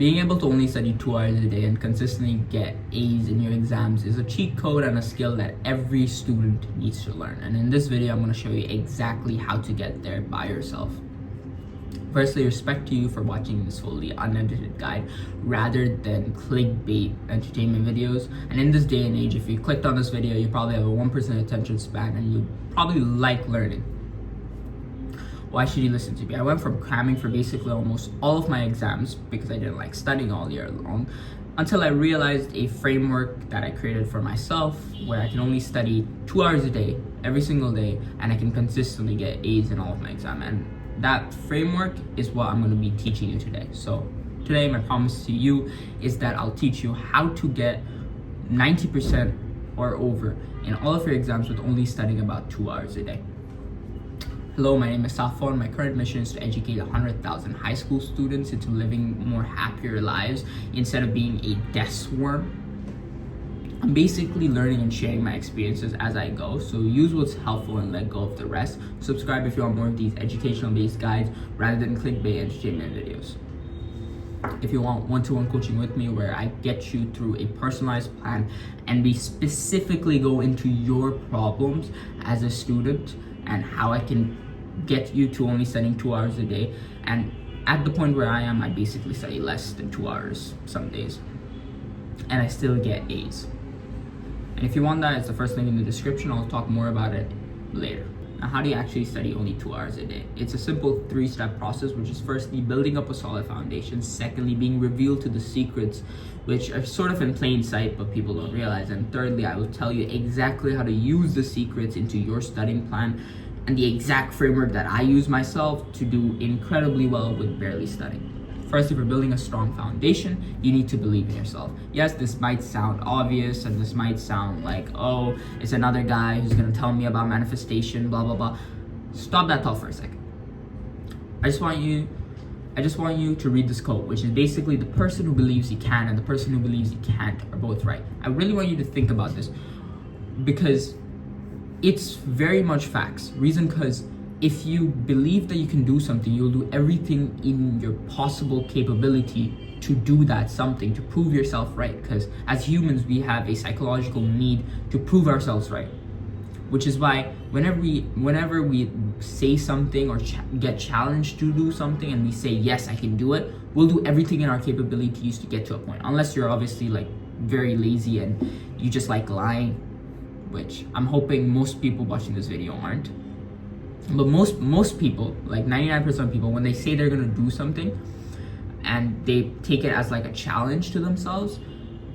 Being able to only study 2 hours a day and consistently get A's in your exams is a cheat code and a skill that every student needs to learn. And in this video, I'm going to show you exactly how to get there by yourself. Firstly, respect to you for watching this fully unedited guide rather than clickbait entertainment videos. And in this day and age, if you clicked on this video, you probably have a 1% attention span and you probably like learning. Why should you listen to me? I went from cramming for basically almost all of my exams because I didn't like studying all year long until I realized a framework that I created for myself where I can only study 2 hours a day, every single day, and I can consistently get A's in all of my exams. And that framework is what I'm going to be teaching you today. So today, my promise to you is that I'll teach you how to get 90% or over in all of your exams with only studying about 2 hours a day. Hello, my name is Safo and my current mission is to educate 100,000 high school students into living more happier lives instead of being a desk worm. I'm basically learning and sharing my experiences as I go, so use what's helpful and let go of the rest. Subscribe if you want more of these educational based guides rather than clickbait entertainment videos. If you want one-to-one coaching with me where I get you through a personalized plan and we specifically go into your problems as a student and how I can get you to only studying 2 hours a day. And at the point where I am, I basically study less than 2 hours some days and I still get A's. And if you want that, it's the first link in the description. I'll talk more about it later. Now, how do you actually study only 2 hours a day? It's a simple 3-step process, which is firstly building up a solid foundation, secondly being revealed to the secrets which are sort of in plain sight but people don't realize, and thirdly I will tell you exactly how to use the secrets into your studying plan and the exact framework that I use myself to do incredibly well with barely studying. Firstly, for building a strong foundation, you need to believe in yourself. Yes, this might sound obvious and this might sound like, oh, it's another guy who's gonna tell me about manifestation, blah, blah, blah. Stop that thought for a second. I just want you to read this quote, which is basically the person who believes he can and the person who believes he can't are both right. I really want you to think about this because it's very much facts. Reason because if you believe that you can do something, you'll do everything in your possible capability to do that something, to prove yourself right. Because as humans, we have a psychological need to prove ourselves right. Which is why whenever we say something or get challenged to do something and we say, yes, I can do it, we'll do everything in our capabilities to get to a point. Unless you're obviously like very lazy and you just like lying, which I'm hoping most people watching this video aren't. But most people, like 99% of people, when they say they're gonna do something and they take it as like a challenge to themselves,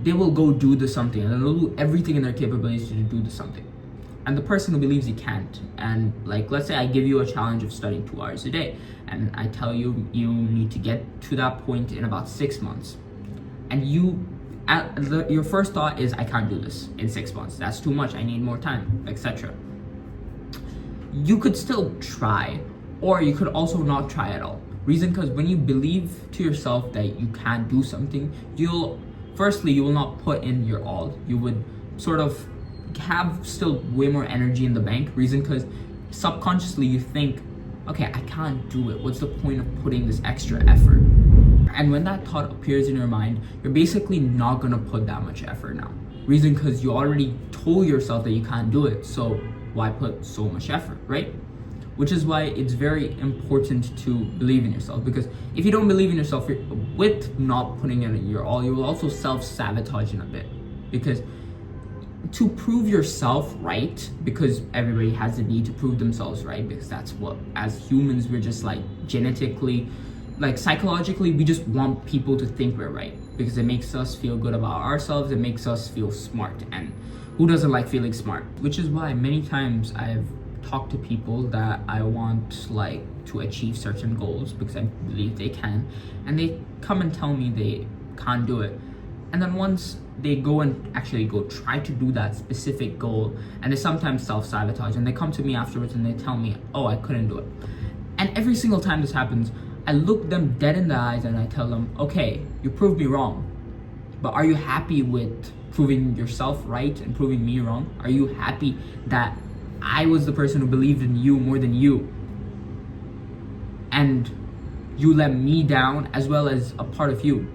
they will go do the something and they'll do everything in their capabilities to do the something. And the person who believes he can't, and like let's say I give you a challenge of studying 2 hours a day and I tell you you need to get to that point in about 6 months, and your first thought is, I can't do this in 6 months, that's too much, I need more time, etc. You could still try, or you could also not try at all. Reason because when you believe to yourself that you can't do something, you will not put in your all. You would sort of have still way more energy in the bank. Reason because subconsciously you think, okay, I can't do it. What's the point of putting this extra effort? And when that thought appears in your mind, you're basically not gonna put that much effort now. Reason because you already told yourself that you can't do it. So why put so much effort, right? Which is why it's very important to believe in yourself, because if you don't believe in yourself with not putting in your all, you will also self-sabotage in a bit. Because to prove yourself right, because everybody has the need to prove themselves right, because that's what, as humans, we're just like genetically, like psychologically, we just want people to think we're right because it makes us feel good about ourselves, it makes us feel smart, and who doesn't like feeling smart? Which is why many times I've talked to people that I want like to achieve certain goals because I believe they can, and they come and tell me they can't do it. And then once they go and actually go try to do that specific goal, and they sometimes self-sabotage, and they come to me afterwards and they tell me, oh, I couldn't do it. And every single time this happens, I look them dead in the eyes and I tell them, okay, you proved me wrong, but are you happy with proving yourself right and proving me wrong? Are you happy that I was the person who believed in you more than you, and you let me down as well as a part of you?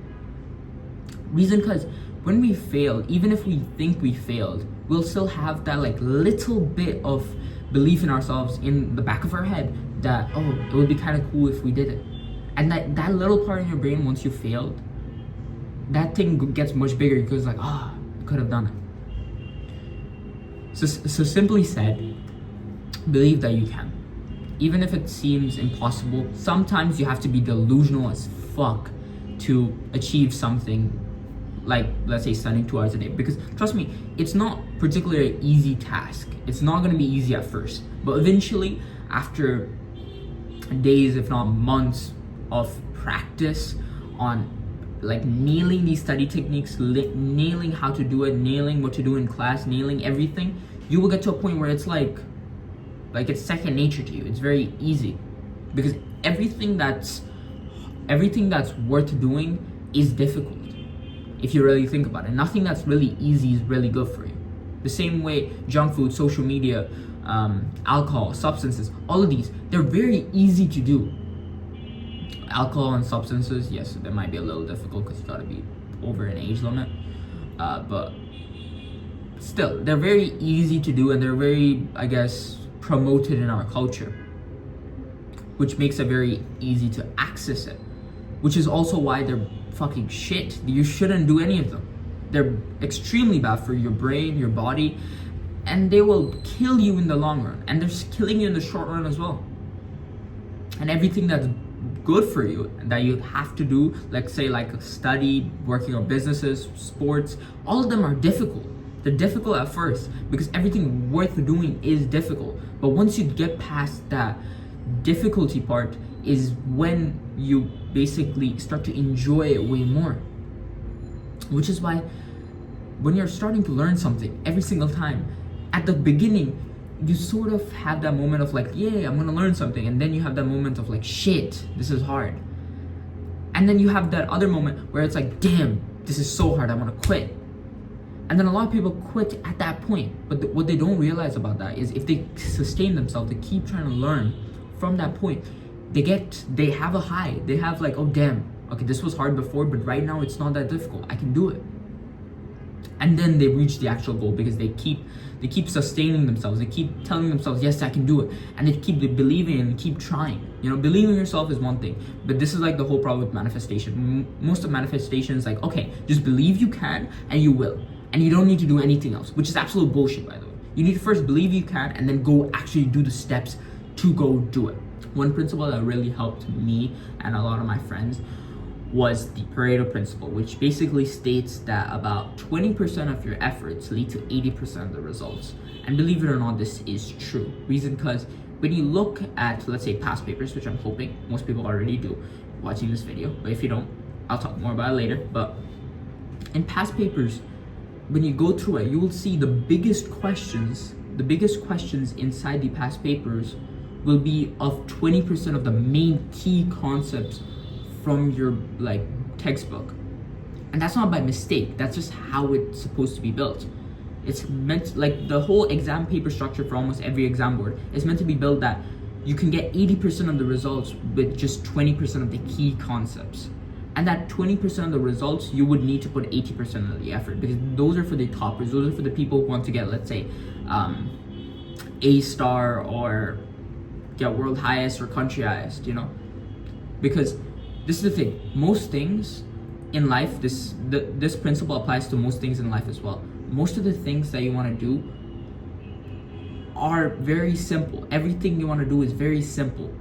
Reason because when we fail, even if we think we failed, we'll still have that like little bit of belief in ourselves in the back of our head that, oh, it would be kind of cool if we did it. And that little part in your brain, once you failed, that thing gets much bigger because like, I could have done it. So simply said, believe that you can. Even if it seems impossible, sometimes you have to be delusional as fuck to achieve something like, let's say, studying 2 hours a day. Because trust me, it's not particularly an easy task. It's not going to be easy at first. But eventually, after days, if not months of practice on like nailing these study techniques, nailing how to do it, nailing what to do in class, nailing everything, you will get to a point where it's like it's second nature to you. It's very easy because everything that's worth doing is difficult. If you really think about it, nothing that's really easy is really good for you. The same way junk food, social media, alcohol, substances, all of these, they're very easy to do. Alcohol and substances, yes, they might be a little difficult because you gotta be over an age limit, but still, they're very easy to do and they're very, I guess, promoted in our culture, which makes it very easy to access it, which is also why they're fucking shit. You shouldn't do any of them. They're extremely bad for your brain, your body, and they will kill you in the long run, and they're killing you in the short run as well. And everything that's good for you that you have to do, like say like study, working on businesses, sports, all of them are difficult. They're difficult at first because everything worth doing is difficult. But once you get past that difficulty part is when you basically start to enjoy it way more. Which is why when you're starting to learn something every single time, at the beginning, you sort of have that moment of like, yeah, I'm gonna learn something. And then you have that moment of like, shit, this is hard. And then you have that other moment where it's like, damn, this is so hard, I wanna quit. And then a lot of people quit at that point. But what they don't realize about that is if they sustain themselves, they keep trying to learn from that point, they have a high. They have like, oh damn, okay, this was hard before, but right now it's not that difficult. I can do it. And then they reach the actual goal because they keep sustaining themselves. They keep telling themselves, yes, I can do it. And they keep believing and keep trying. You know, believing in yourself is one thing, but this is like the whole problem with manifestation. Most of manifestation is like, okay, just believe you can and you will. And you don't need to do anything else, which is absolute bullshit, by the way. You need to first believe you can and then go actually do the steps to go do it. One principle that really helped me and a lot of my friends was the Pareto principle, which basically states that about 20% of your efforts lead to 80% of the results. And believe it or not, this is true. Reason because when you look at, let's say, past papers, which I'm hoping most people already do watching this video, but if you don't, I'll talk more about it later. But in past papers, when you go through it, you will see the biggest questions inside the past papers will be of 20% of the main key concepts from your like textbook. And that's not by mistake, that's just how it's supposed to be built. It's meant, like the whole exam paper structure for almost every exam board is meant to be built that you can get 80% of the results with just 20% of the key concepts. And that 20% of the results, you would need to put 80% of the effort because those are for the toppers. Those are for the people who want to get, let's say, A star or get world highest or country highest, you know? Because this is the thing, most things in life, this principle applies to most things in life as well. Most of the things that you want to do are very simple. Everything you want to do is very simple.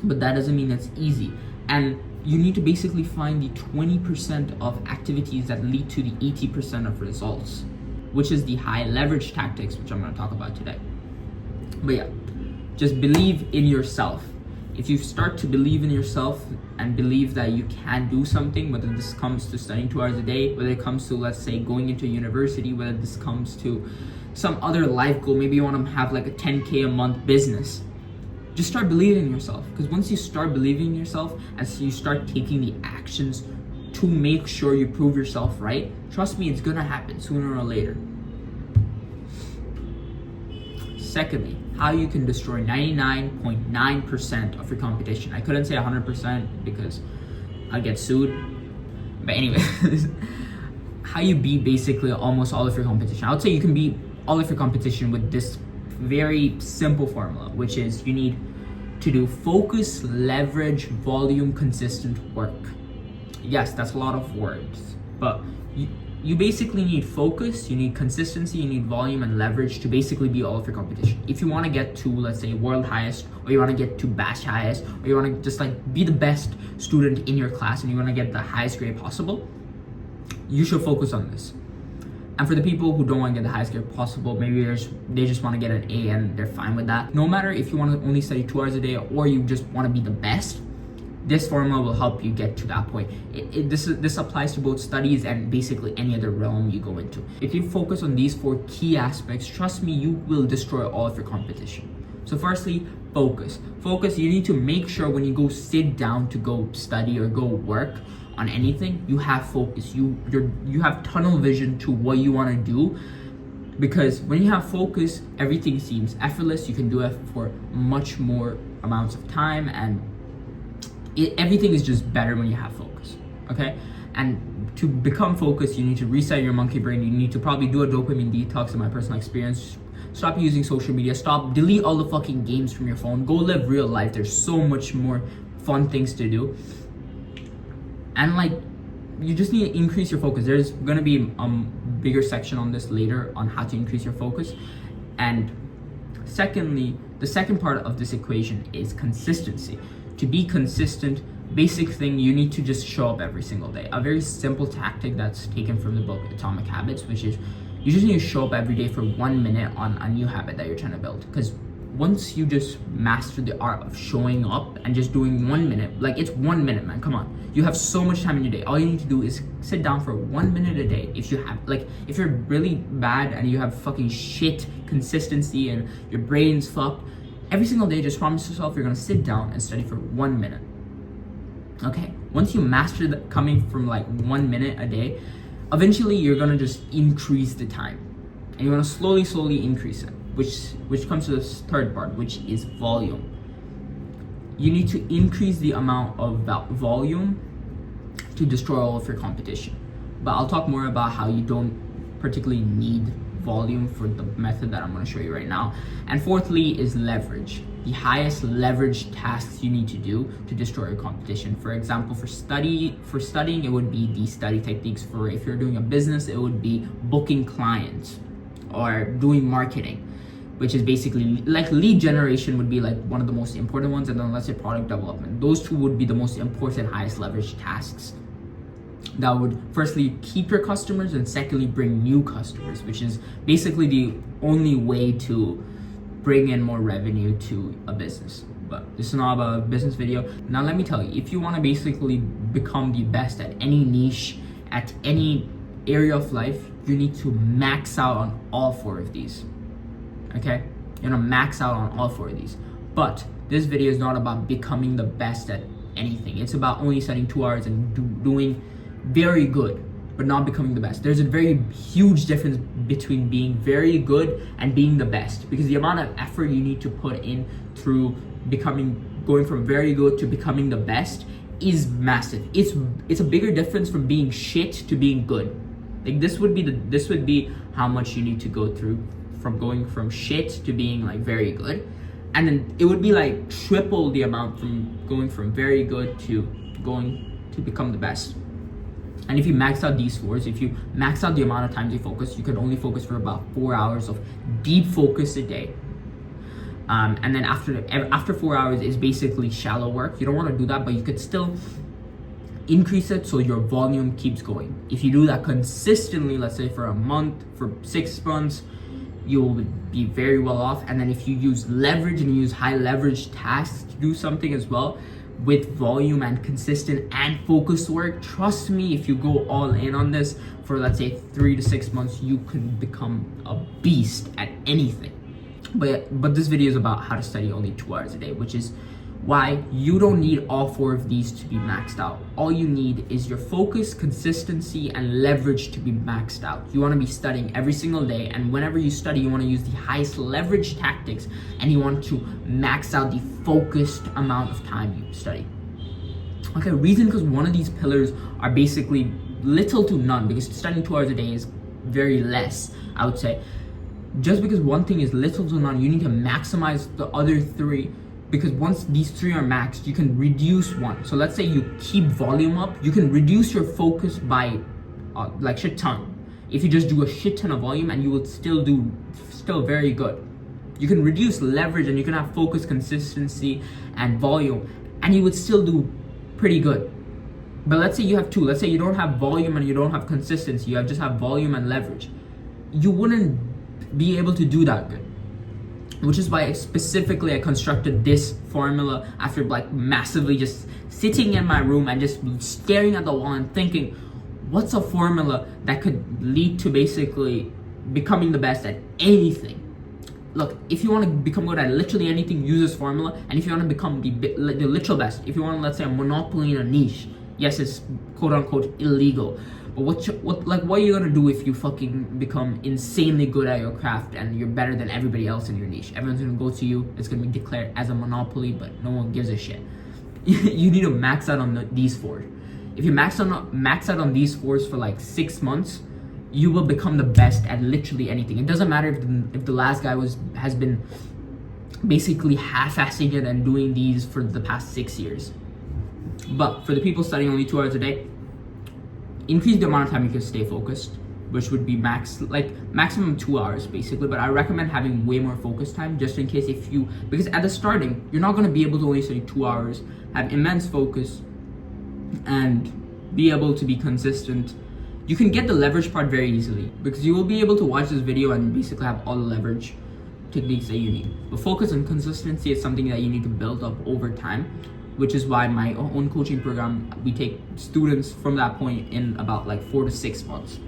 But that doesn't mean it's easy. And you need to basically find the 20% of activities that lead to the 80% of results, which is the high leverage tactics, which I'm going to talk about today. But yeah, just believe in yourself. If you start to believe in yourself and believe that you can do something, whether this comes to studying 2 hours a day, whether it comes to, let's say, going into university, whether this comes to some other life goal, maybe you want to have like a 10K a month business, just start believing in yourself. Because once you start believing in yourself, as you start taking the actions to make sure you prove yourself right, trust me, it's gonna happen sooner or later. Secondly, how you can destroy 99.9% of your competition. I couldn't say 100% because I'd get sued. But anyway, how you beat basically almost all of your competition. I would say you can beat all of your competition with this very simple formula, which is you need to do focus, leverage, volume, consistent work. Yes, that's a lot of words, but you basically need focus, you need consistency, you need volume and leverage to basically beat all of your competition. If you want to get to, let's say, world highest, or you want to get to batch highest, or you want to just like be the best student in your class and you want to get the highest grade possible, you should focus on this. And for the people who don't want to get the highest grade possible, maybe they just want to get an A and they're fine with that. No matter if you want to only study 2 hours a day or you just want to be the best, this formula will help you get to that point. This applies to both studies and basically any other realm you go into. If you focus on these 4 key aspects, trust me, you will destroy all of your competition. So firstly, focus. Focus, you need to make sure when you go sit down to go study or go work on anything, you have focus. You have tunnel vision to what you want to do, because when you have focus, everything seems effortless. You can do it for much more amounts of time, and everything is just better when you have focus. Okay? And to become focused, you need to reset your monkey brain. You need to probably do a dopamine detox, in my personal experience. Stop using social media. Delete all the fucking games from your phone. Go live real life. There's so much more fun things to do. And like, you just need to increase your focus. There's gonna be a bigger section on this later on how to increase your focus. And secondly, the second part of this equation is consistency. To be consistent, basic thing, you need to just show up every single day. A very simple tactic that's taken from the book Atomic Habits, which is you just need to show up every day for 1 minute on a new habit that you're trying to build. Because once you just master the art of showing up and just doing 1 minute, like it's 1 minute, man, come on. You have so much time in your day. All you need to do is sit down for 1 minute a day. If you're really bad and you have fucking shit consistency and your brain's fucked, every single day, just promise yourself you're gonna sit down and study for 1 minute. Okay? Once you master that, coming from like 1 minute a day, eventually you're gonna just increase the time. And you're gonna slowly increase it. Which comes to this third part, which is volume. You need to increase the amount of volume to destroy all of your competition. But I'll talk more about how you don't particularly need volume for the method that I'm going to show you right now. And fourthly is leverage. The highest leverage tasks you need to do to destroy your competition. For example, for studying, it would be the study techniques. For if you're doing a business, it would be booking clients or doing marketing, which is basically like lead generation would be like one of the most important ones, and then let's say product development. Those two would be the most important, highest leverage tasks that would firstly keep your customers and secondly bring new customers, which is basically the only way to bring in more revenue to a business. But this is not about a business video. Now let me tell you, if you want to basically become the best at any niche, at any area of life, you need to max out on all 4 of these. Okay? You're gonna max out on all 4 of these. But this video is not about becoming the best at anything. It's about only studying 2 hours and doing very good, but not becoming the best. There's a very huge difference between being very good and being the best, because the amount of effort you need to put in through going from very good to becoming the best is massive. It's a bigger difference from being shit to being good. Like this would be how much you need to go through from going from shit to being like very good. And then it would be like triple the amount from going from very good to going to become the best. And if you max out these 4s, if you max out the amount of times you focus, you can only focus for about 4 hours of deep focus a day. And then after 4 hours is basically shallow work. You don't want to do that, but you could still increase it so your volume keeps going. If you do that consistently, let's say for a month, for 6 months, you'll be very well off. And then if you use leverage and you use high leverage tasks to do something as well, with volume and consistent and focused work, trust me, if you go all in on this for let's say 3 to 6 months, you can become a beast at anything. But this video is about how to study only 2 hours a day, which is why you don't need all 4 of these to be maxed out. All you need is your focus, consistency, and leverage to be maxed out. You want to be studying every single day, and whenever you study, you want to use the highest leverage tactics, and you want to max out the focused amount of time you study. Okay, reason because one of these pillars are basically little to none, because studying 2 hours a day is very less, I would say. Just because one thing is little to none, you need to maximize the other three, because once these three are maxed, you can reduce one. So let's say you keep volume up, you can reduce your focus by like shit ton. If you just do a shit ton of volume, and you will still very good. You can reduce leverage and you can have focus, consistency, and volume, and you would still do pretty good. But let's say you have two. Let's say you don't have volume and you don't have consistency. You just have volume and leverage. You wouldn't be able to do that good. Which is why I constructed this formula after like massively just sitting in my room and just staring at the wall and thinking, what's a formula that could lead to basically becoming the best at anything? Look, if you want to become good at literally anything, use this formula. And if you want to become the literal best, if you want to, let's say, a monopoly in a niche, yes, it's quote unquote illegal. But what are you gonna do if you fucking become insanely good at your craft and you're better than everybody else in your niche? Everyone's gonna go to you. It's gonna be declared as a monopoly, but no one gives a shit. You need to max out on these four. If you max out on these fours for like 6 months, you will become the best at literally anything. It doesn't matter if the last guy has been basically half-assing it and doing these for the past 6 years. But for the people studying only 2 hours a day, increase the amount of time you can stay focused, which would be maximum 2 hours basically. But I recommend having way more focus time, just in case because at the starting, you're not going to be able to only study 2 hours, have immense focus, and be able to be consistent. You can get the leverage part very easily, because you will be able to watch this video and basically have all the leverage techniques that you need. But focus and consistency is something that you need to build up over time, which is why my own coaching program, we take students from that point in about like 4 to 6 months,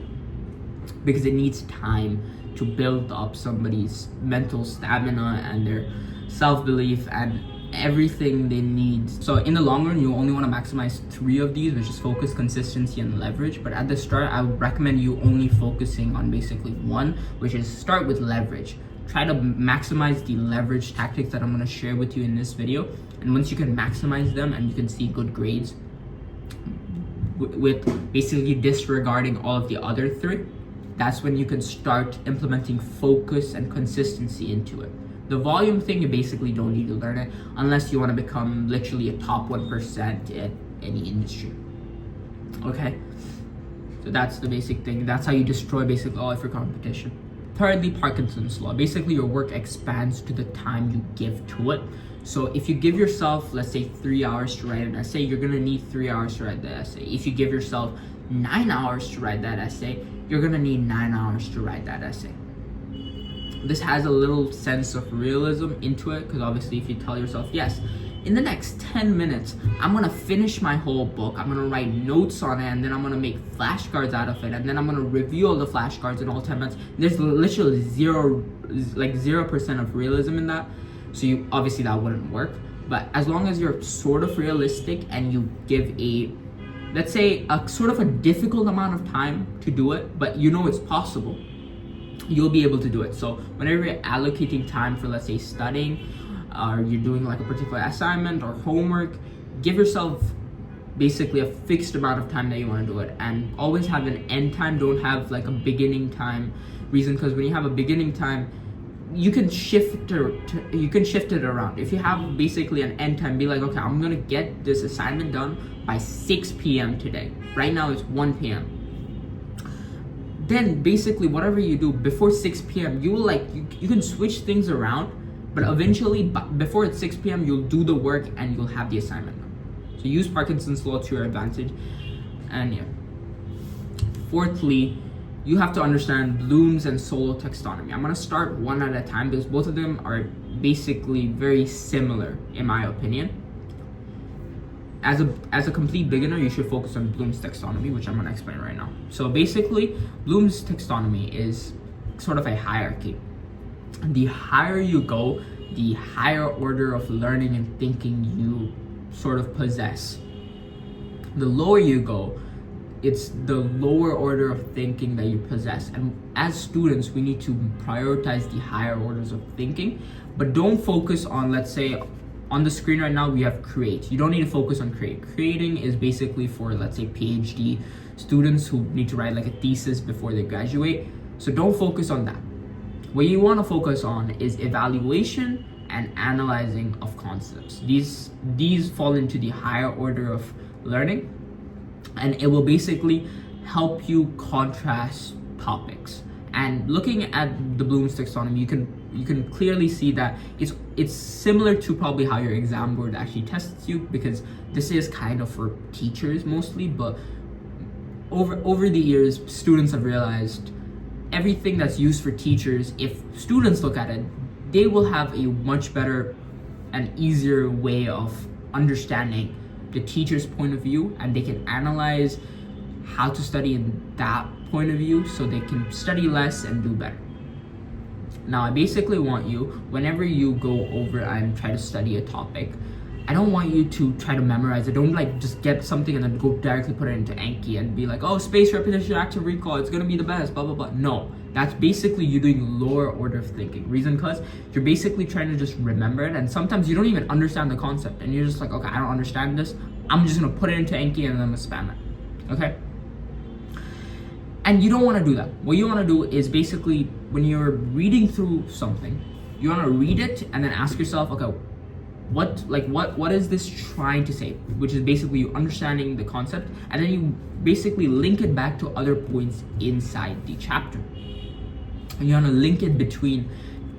because it needs time to build up somebody's mental stamina and their self-belief and everything they need. So in the long run, you only want to maximize 3 of these, which is focus, consistency, and leverage. But at the start, I would recommend you only focusing on basically 1, which is start with leverage. Try to maximize the leverage tactics that I'm going to share with you in this video. And once you can maximize them and you can see good grades with basically disregarding all of the other 3, that's when you can start implementing focus and consistency into it. The volume thing, you basically don't need to learn it unless you want to become literally a top 1% in any industry. Okay? So that's the basic thing. That's how you destroy basically all of your competition. Thirdly, Parkinson's law. Basically, your work expands to the time you give to it. So if you give yourself, let's say 3 hours to write an essay, you're gonna need 3 hours to write the essay. If you give yourself 9 hours to write that essay, you're gonna need 9 hours to write that essay. This has a little sense of realism into it, because obviously if you tell yourself, yes, in the next 10 minutes, I'm gonna finish my whole book, I'm gonna write notes on it, and then I'm gonna make flashcards out of it, and then I'm gonna review all the flashcards in all 10 minutes. There's literally 0% of realism in that. So obviously that wouldn't work. But as long as you're sort of realistic and you give let's say a sort of a difficult amount of time to do it, but you know it's possible, you'll be able to do it. So whenever you're allocating time for, let's say, studying, or you're doing like a particular assignment or homework, give yourself basically a fixed amount of time that you want to do it, and always have an end time. Don't have like a beginning time. Reason, because when you have a beginning time, you can shift it around. If you have basically an end time, be like, okay, I'm gonna get this assignment done by 6 p.m. today. Right now it's 1 p.m. Then basically whatever you do before 6 p.m, you will you can switch things around, but eventually before it's 6 p.m, you'll do the work and you'll have the assignment done. So use Parkinson's law to your advantage. And yeah. Fourthly, you have to understand Bloom's and Solo taxonomy. I'm gonna start one at a time because both of them are basically very similar in my opinion. As a complete beginner, you should focus on Bloom's taxonomy, which I'm gonna explain right now. So basically, Bloom's taxonomy is sort of a hierarchy. The higher you go, the higher order of learning and thinking you sort of possess. The lower you go, it's the lower order of thinking that you possess. And as students, we need to prioritize the higher orders of thinking, but don't focus on, let's say, on the screen right now, we have create. You don't need to focus on create. Creating is basically for, let's say, PhD students who need to write like a thesis before they graduate. So don't focus on that. What you want to focus on is evaluation and analyzing of concepts. These fall into the higher order of learning, and it will basically help you contrast topics. And looking at the Bloom's taxonomy, you can clearly see that it's similar to probably how your exam board actually tests you, because this is kind of for teachers mostly, but over the years, students have realized everything that's used for teachers, if students look at it, they will have a much better and easier way of understanding the teacher's point of view, and they can analyze how to study in that point of view so they can study less and do better. Now, I basically want you, whenever you go over and try to study a topic, I don't want you to try to memorize it. Don't like just get something and then go directly put it into Anki and be like, oh, space, repetition, active recall, it's gonna be the best, blah, blah, blah. No, that's basically you doing lower order of thinking. Reason because you're basically trying to just remember it, and sometimes you don't even understand the concept and you're just like, okay, I don't understand this. I'm just gonna put it into Anki and then I'm gonna spam it, okay? And you don't wanna do that. What you wanna do is basically, when you're reading through something, you wanna read it and then ask yourself, okay, what is this trying to say? Which is basically you understanding the concept, and then you basically link it back to other points inside the chapter. And you want to link it between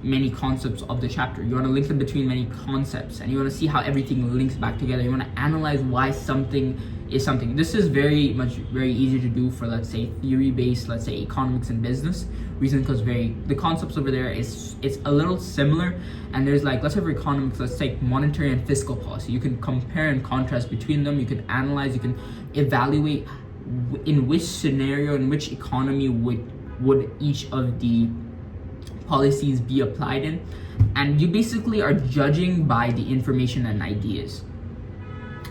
many concepts of the chapter. You want to link them between many concepts, and you want to see how everything links back together. You want to analyze why something is something. This is very easy to do for, let's say, theory-based, let's say, economics and business. Reason because the concepts over there it's a little similar, and there's like, let's say for economics, let's take monetary and fiscal policy. You can compare and contrast between them. You can analyze, you can evaluate in which scenario, in which economy would each of the policies be applied in, and you basically are judging by the information and ideas.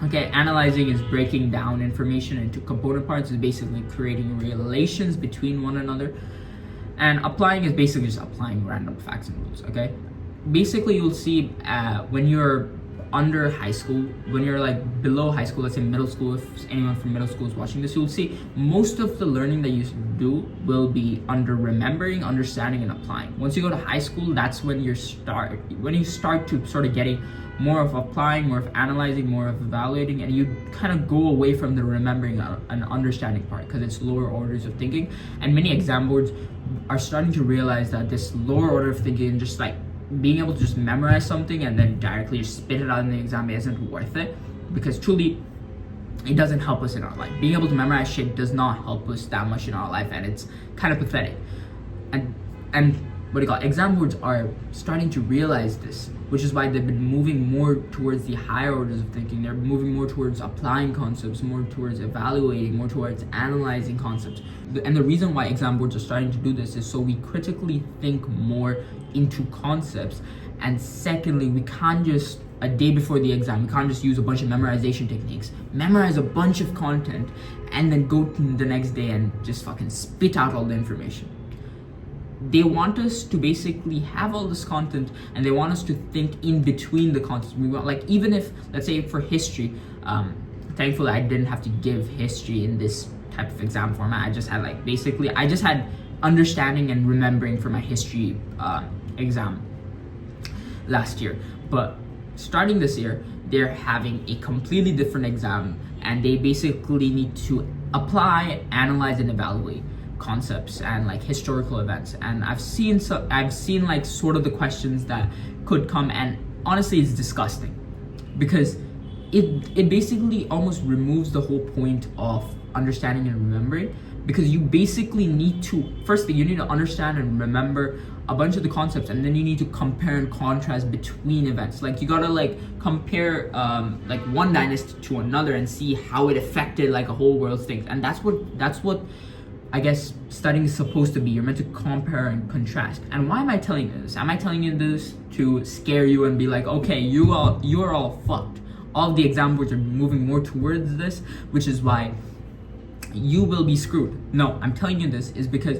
Okay, analyzing is breaking down information into component parts, is basically creating relations between one another, and applying is basically just applying random facts and rules. Okay, basically you'll see when you're under high school, when you're like below high school, let's say middle school, if anyone from middle school is watching this, you'll see most of the learning that you do will be under remembering, understanding, and applying. Once you go to high school, that's when you start to sort of getting more of applying, more of analyzing, more of evaluating, and you kind of go away from the remembering and understanding part, because it's lower orders of thinking. And many exam boards are starting to realize that this lower order of thinking, just like being able to just memorize something and then directly just spit it out in the exam, isn't worth it, because truly it doesn't help us in our life. Being able to memorize shit does not help us that much in our life, and it's kind of pathetic. And what do you call it? Exam boards are starting to realize this, which is why they've been moving more towards the higher orders of thinking. They're moving more towards applying concepts, more towards evaluating, more towards analyzing concepts. And the reason why exam boards are starting to do this is so we critically think more into concepts. And secondly, we can't just, a day before the exam, we can't just use a bunch of memorization techniques, memorize a bunch of content, and then go to the next day and just fucking spit out all the information. They want us to basically have all this content, and they want us to think in between the content. We want, like, even if, let's say for history, thankfully I didn't have to give history in this type of exam format. I just had understanding and remembering for my history exam last year. But starting this year, they're having a completely different exam, and they basically need to apply, analyze, and evaluate concepts and like historical events. And I've seen like sort of the questions that could come, and honestly it's disgusting, because it basically almost removes the whole point of understanding and remembering, because you basically need to, firstly you need to understand and remember a bunch of the concepts, and then you need to compare and contrast between events. Like you gotta like compare like one dynasty to another and see how it affected like a whole world's things. And that's what I guess studying is supposed to be. You're meant to compare and contrast. And why am I telling you this? Am I telling you this to scare you and be like, okay, you are all fucked? All of the exam boards are moving more towards this, which is why you will be screwed. No, I'm telling you this is because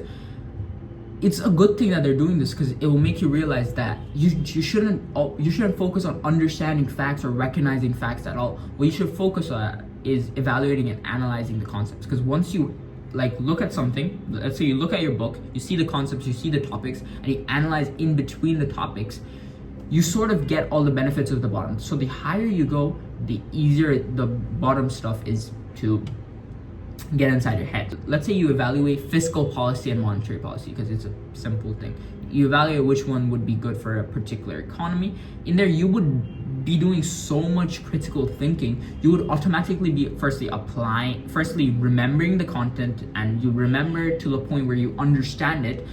it's a good thing that they're doing this, because it will make you realize that you shouldn't focus on understanding facts or recognizing facts at all. What you should focus on is evaluating and analyzing the concepts. Because once you like look at something, let's say you look at your book, you see the concepts, you see the topics, and you analyze in between the topics, you sort of get all the benefits of the bottom. So the higher you go, the easier the bottom stuff is to get inside your head. Let's say you evaluate fiscal policy and monetary policy, because it's a simple thing. You evaluate which one would be good for a particular economy. In there, you would be doing so much critical thinking. You would automatically be firstly remembering the content, and you remember to the point where you understand it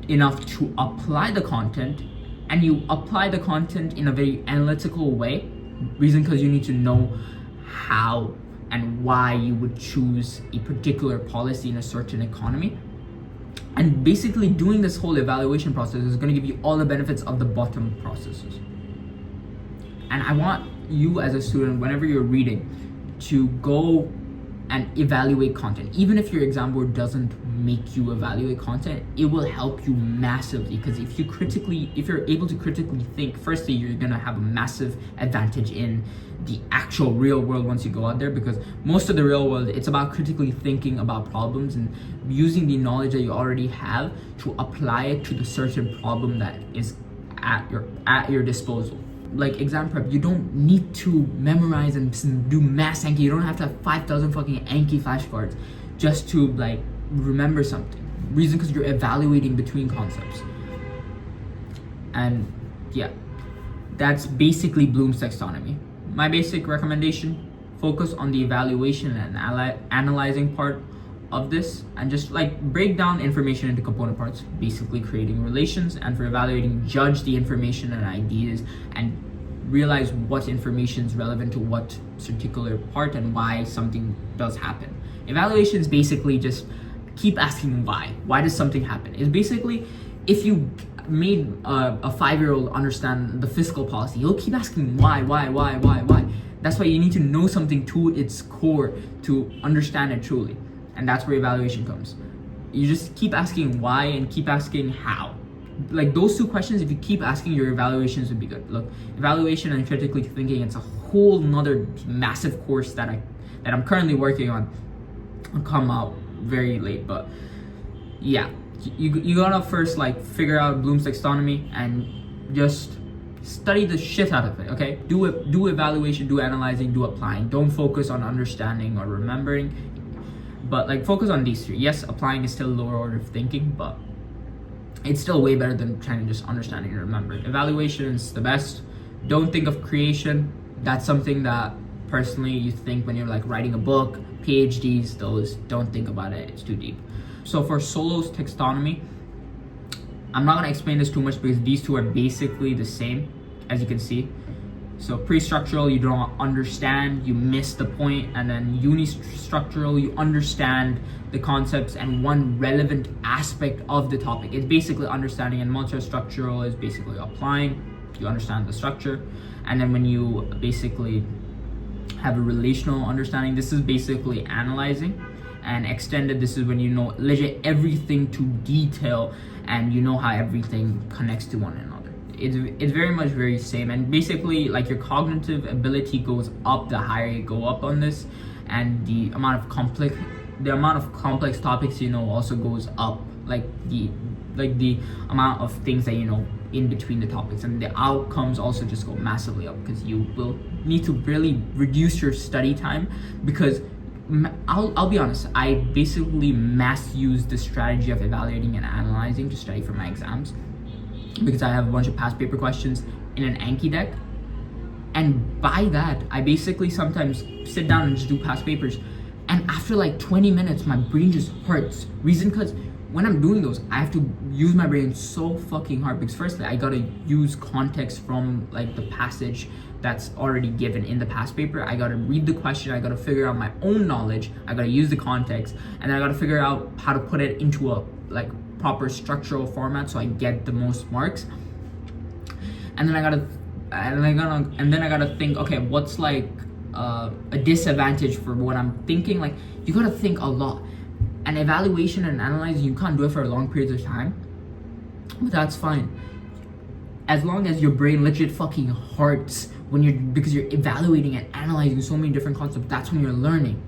enough to apply the content, and you apply the content in a very analytical way. Reason, because you need to know how and why you would choose a particular policy in a certain economy. And basically doing this whole evaluation process is going to give you all the benefits of the bottom processes. And I want you as a student, whenever you're reading, to go and evaluate content. Even if your exam board doesn't make you evaluate content, it will help you massively, because if you're able to critically think, firstly, you're gonna have a massive advantage in the actual real world once you go out there, because most of the real world, it's about critically thinking about problems and using the knowledge that you already have to apply it to the certain problem that is at your disposal. Like exam prep, you don't need to memorize and do mass Anki. You don't have to have 5,000 fucking Anki flashcards just to like remember something. Reason, because you're evaluating between concepts. And yeah, that's basically Bloom's taxonomy. My basic recommendation: focus on the evaluation and analyzing part of this, and just like break down information into component parts, basically creating relations. And for evaluating, judge the information and ideas and realize what information is relevant to what particular part and why something does happen. Evaluation is basically just keep asking why does something happen. It's basically, if you made a 5-year-old understand the fiscal policy, he'll keep asking why. That's why you need to know something to its core to understand it truly. And that's where evaluation comes. You just keep asking why and keep asking how. Like those two questions, if you keep asking, your evaluations would be good. Look, evaluation and critically thinking, it's a whole nother massive course that I'm currently working on. I'll come out very late, but yeah, you gotta first like figure out Bloom's taxonomy and just study the shit out of it. Okay, do evaluation, do analyzing, do applying. Don't focus on understanding or remembering, but like focus on these three. Yes, applying is still lower order of thinking, but it's still way better than trying to just understand and remember. Evaluation is the best. Don't think of creation. That's something that personally you think when you're like writing a book, PhDs, those, don't think about it. It's too deep. So for Solo's taxonomy, I'm not gonna explain this too much because these two are basically the same, as you can see. So pre-structural, you don't understand, you miss the point, and then unistructural, you understand the concepts and one relevant aspect of the topic. It's basically understanding, and multi-structural is basically applying, you understand the structure. And then when you basically have a relational understanding, this is basically analyzing. And extended, this is when you know legit everything to detail and you know how everything connects to one another. It's very much very same, and basically like your cognitive ability goes up the higher you go up on this, and the amount of complex topics you know also goes up, like the amount of things that you know in between the topics, and the outcomes also just go massively up because you will need to really reduce your study time. Because I'll be honest, I basically mass use the strategy of evaluating and analyzing to study for my exams, because I have a bunch of past paper questions in an Anki deck, and by that I basically sometimes sit down and just do past papers, and after like 20 minutes my brain just hurts. Reason, because when I'm doing those, I have to use my brain so fucking hard, because firstly I gotta use context from like the passage that's already given in the past paper. I gotta read the question, I gotta figure out my own knowledge, I gotta use the context, and then I gotta figure out how to put it into a like proper structural format so I get the most marks. And then I gotta think, okay, what's like a disadvantage for what I'm thinking. Like you gotta think a lot. And evaluation and analyzing, you can't do it for long periods of time. But that's fine. As long as your brain legit fucking hurts because you're evaluating and analyzing so many different concepts, that's when you're learning.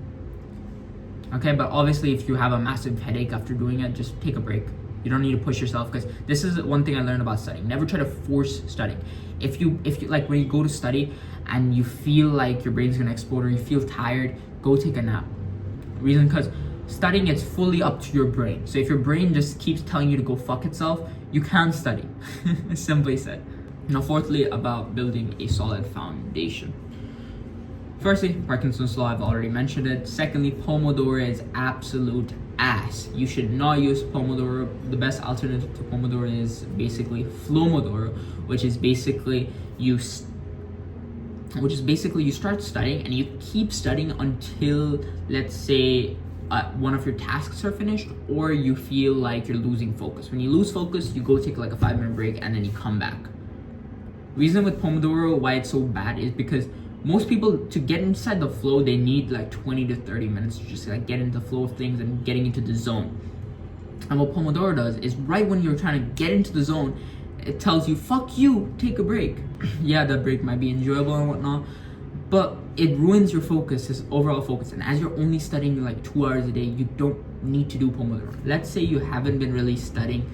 Okay, but obviously if you have a massive headache after doing it, just take a break. You don't need to push yourself, because this is one thing I learned about studying. Never try to force studying. If you like, when you go to study and you feel like your brain's gonna explode or you feel tired, go take a nap. Reason, because studying is fully up to your brain. So if your brain just keeps telling you to go fuck itself, you can't study. Simply said. Now, fourthly, about building a solid foundation. Firstly, Parkinson's law, I've already mentioned it. Secondly, Pomodoro is absolute ass. You should not use Pomodoro. The best alternative to Pomodoro is basically Flomodoro, which is basically you start studying and you keep studying until, let's say, one of your tasks are finished, or you feel like you're losing focus. When you lose focus, you go take like a 5-minute break and then you come back. Reason with Pomodoro why it's so bad is because most people, to get inside the flow, they need like 20 to 30 minutes to just like get into the flow of things and getting into the zone. And what Pomodoro does is, right when you're trying to get into the zone, it tells you, fuck you, take a break. Yeah, that break might be enjoyable and whatnot, but it ruins your focus, this overall focus. And as you're only studying like 2 hours a day, you don't need to do Pomodoro. Let's say you haven't been really studying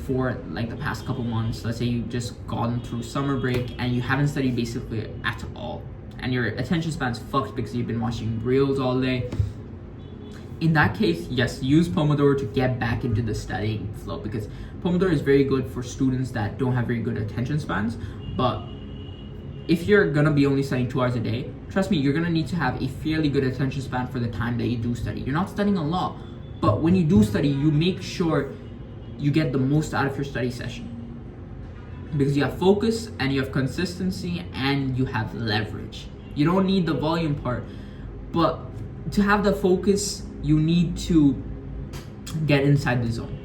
for like the past couple months. Let's say you've just gone through summer break and you haven't studied basically at all, and your attention span's fucked because you've been watching reels all day. In that case, yes, use Pomodoro to get back into the studying flow, because Pomodoro is very good for students that don't have very good attention spans. But if you're gonna be only studying 2 hours a day, trust me, you're gonna need to have a fairly good attention span for the time that you do study. You're not studying a lot, but when you do study, you make sure you get the most out of your study session, because you have focus and you have consistency and you have leverage. You don't need the volume part, but to have the focus, you need to get inside the zone.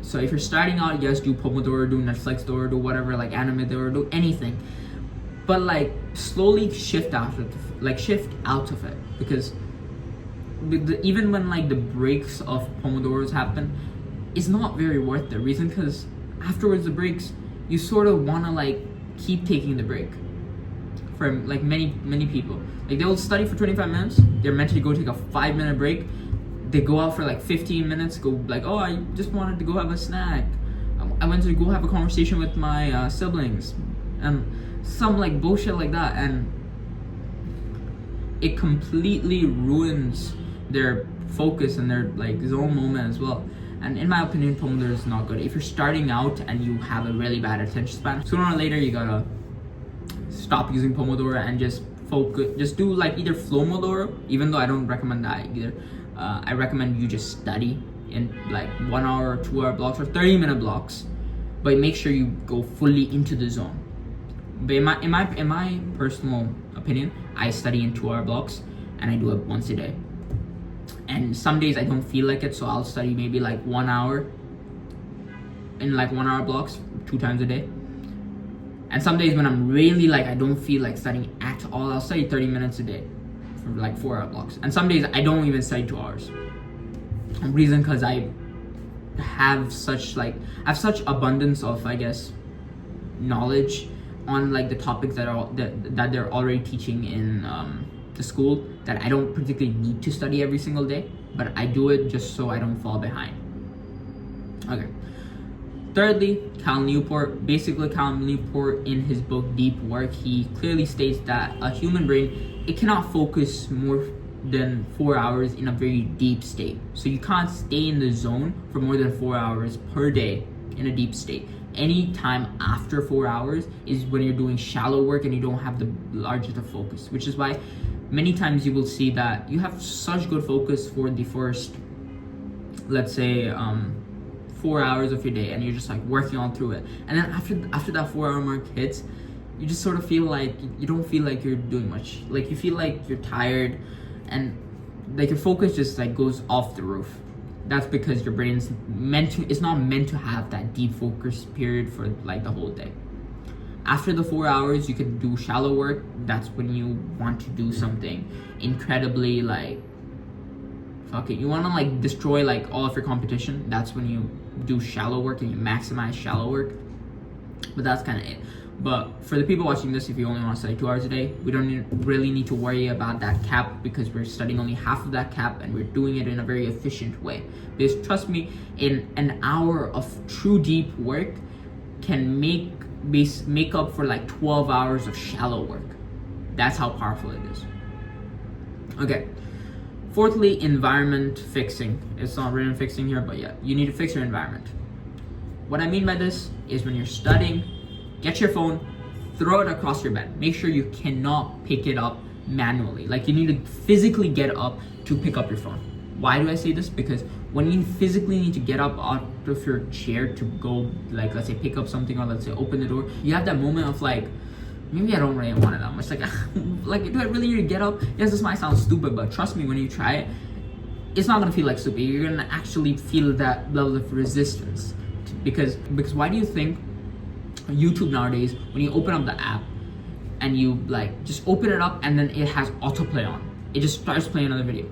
So if you're starting out, yes, do Pomodoro, do Netflix, or do whatever, like anime, or do anything, but like slowly shift out of it, because even when like the breaks of Pomodoros happen, it's not very worth the reason, because afterwards the breaks, you sort of want to like keep taking the break. For like many people, like they'll study for 25 minutes, they're meant to go take a 5-minute break, they go out for like 15 minutes, go like, oh, I just wanted to go have a snack, I went to go have a conversation with my siblings, and some like bullshit like that, and it completely ruins their focus and their like zone moment as well. And in my opinion, Pomodoro is not good. If you're starting out and you have a really bad attention span, sooner or later you gotta stop using Pomodoro and just focus. Just do like either Flomodoro, even though I don't recommend that either. I recommend you just study in like 1 hour or 2 hour blocks or 30-minute blocks, but make sure you go fully into the zone. But in my personal opinion, I study in 2 hour blocks and I do it once a day. And some days I don't feel like it, so I'll study maybe like 1 hour in like 1 hour blocks 2 times a day. And some days when I'm really like, I don't feel like studying at all, I'll study 30 minutes a day for like 4 hour blocks. And some days I don't even study 2 hours. The reason, because I have such abundance of, I guess, knowledge on like the topics that they're already teaching in the school, that I don't particularly need to study every single day, but I do it just so I don't fall behind. Okay. Thirdly, Cal Newport. Basically, Cal Newport, in his book Deep Work, he clearly states that a human brain, it cannot focus more than 4 hours in a very deep state. So you can't stay in the zone for more than 4 hours per day in a deep state. Any time after 4 hours is when you're doing shallow work and you don't have the largest of focus, which is why many times you will see that you have such good focus for the first, let's say, 4 hours of your day, and you're just like working on through it, and then after that 4 hour mark hits, you just sort of feel like you don't feel like you're doing much. Like you feel like you're tired, and like your focus just like goes off the roof. That's because your brain's it's not meant to have that deep focus period for like the whole day. After the 4 hours, you can do shallow work. That's when you want to do something incredibly like fucking, you want to like destroy like all of your competition, that's when you do shallow work and you maximize shallow work. But that's kind of it. But for the people watching this, if you only want to study 2 hours a day, we don't really need to worry about that cap, because we're studying only half of that cap and we're doing it in a very efficient way. Because trust me, in an hour of true deep work can make up for like 12 hours of shallow work. That's how powerful it is. Okay. Fourthly, environment fixing. It's not written fixing here, but yeah, you need to fix your environment. What I mean by this is when you're studying, get your phone, throw it across your bed. Make sure you cannot pick it up manually. Like, you need to physically get up to pick up your phone. Why do I say this? Because when you physically need to get up out of your chair to go, like, let's say pick up something, or let's say open the door, you have that moment of like, maybe I don't really want it that much. Like, do I really need to get up? Yes, this might sound stupid, but trust me, when you try it, it's not gonna feel like stupid. You're gonna actually feel that level of resistance. Because why do you think YouTube nowadays, when you open up the app and you like just open it up and then it has autoplay on, it just starts playing another video,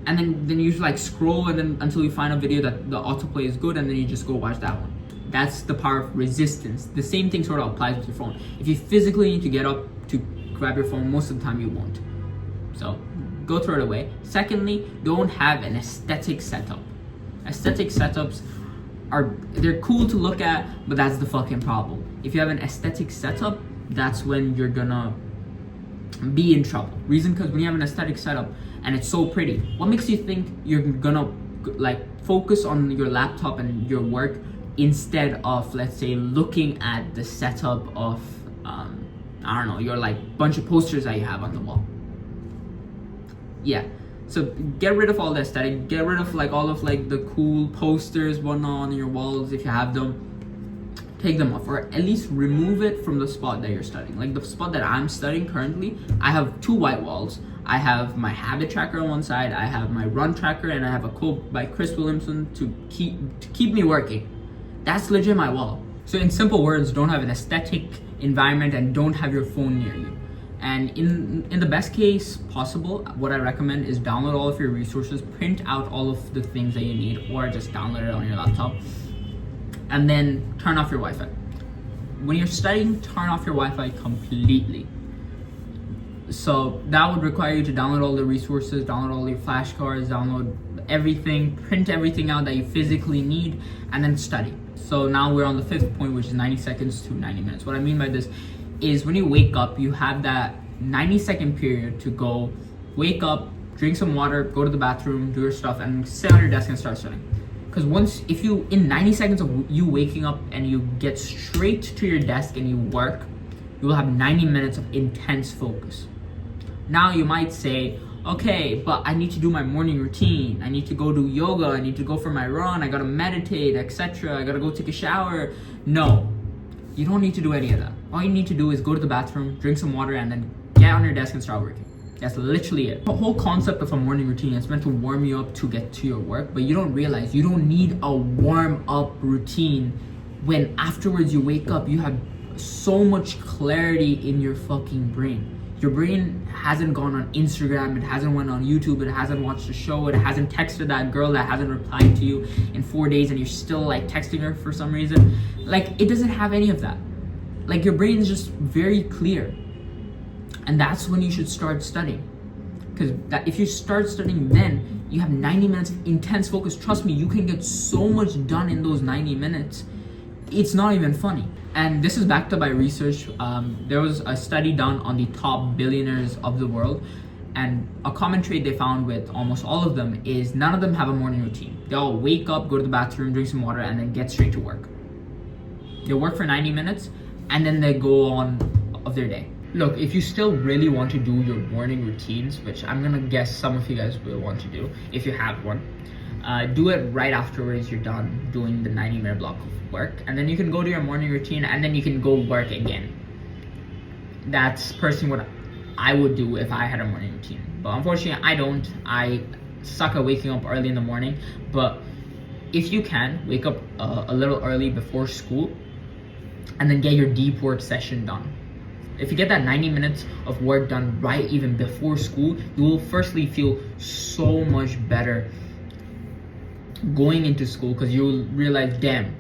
and then you like scroll and then until you find a video that the autoplay is good, and then you just go watch that one. That's the power of resistance. The same thing sort of applies with your phone. If you physically need to get up to grab your phone, most of the time you won't. So go throw it away. Secondly, don't have an aesthetic setup. Aesthetic setups they're cool to look at, but that's the fucking problem. If you have an aesthetic setup, that's when you're gonna be in trouble. Reason, because when you have an aesthetic setup and it's so pretty, what makes you think you're gonna like focus on your laptop and your work instead of, let's say, looking at the setup of I don't know, your like bunch of posters that you have on the wall? Yeah. So get rid of all the aesthetic, get rid of like all of like the cool posters, whatnot on your walls if you have them. Take them off, or at least remove it from the spot that you're studying. Like the spot that I'm studying currently, I have 2 white walls. I have my habit tracker on one side, I have my run tracker, and I have a quote by Chris Williamson to keep me working. That's legit my wall. So in simple words, don't have an aesthetic environment and don't have your phone near you. And in the best case possible, what I recommend is download all of your resources, print out all of the things that you need, or just download it on your laptop, and then turn off your Wi-Fi. When you're studying, turn off your Wi-Fi completely. So that would require you to download all the resources, download all your flashcards, download everything, print everything out that you physically need, and then study. So now we're on the 5th point, which is 90 seconds to 90 minutes. What I mean by this is when you wake up, you have that 90-second period to go wake up, drink some water, go to the bathroom, do your stuff, and sit on your desk and start studying. Because if you, in 90 seconds of you waking up and you get straight to your desk and you work, you will have 90 minutes of intense focus. Now you might say, okay, but I need to do my morning routine. I need to go do yoga. I need to go for my run. I gotta meditate, etc. I gotta go take a shower. No. You don't need to do any of that. All you need to do is go to the bathroom, drink some water, and then get on your desk and start working. That's literally it. The whole concept of a morning routine is meant to warm you up to get to your work, but you don't realize you don't need a warm-up routine when afterwards you wake up, you have so much clarity in your fucking brain. Your brain hasn't gone on Instagram, it hasn't went on YouTube, it hasn't watched a show, it hasn't texted that girl that hasn't replied to you in 4 days and you're still like texting her for some reason. Like, it doesn't have any of that. Like, your brain is just very clear. And that's when you should start studying. Because if you start studying then, you have 90 minutes of intense focus. Trust me, you can get so much done in those 90 minutes. It's not even funny. And this is backed up by research. There was a study done on the top billionaires of the world, and a common trait they found with almost all of them is none of them have a morning routine. They all wake up, go to the bathroom, drink some water, and then get straight to work. They work for 90 minutes, and then they go on of their day. Look, if you still really want to do your morning routines, which I'm gonna guess some of you guys will want to do, if you have one, do it right afterwards you're done doing the 90-minute block of work, and then you can go to your morning routine, and then you can go work again. That's personally what I would do if I had a morning routine, but unfortunately I don't. I suck at waking up early in the morning. But if you can, wake up a little early before school, and then get your deep work session done. If you get that 90 minutes of work done right even before school, you will firstly feel so much better going into school, because you'll realize, damn,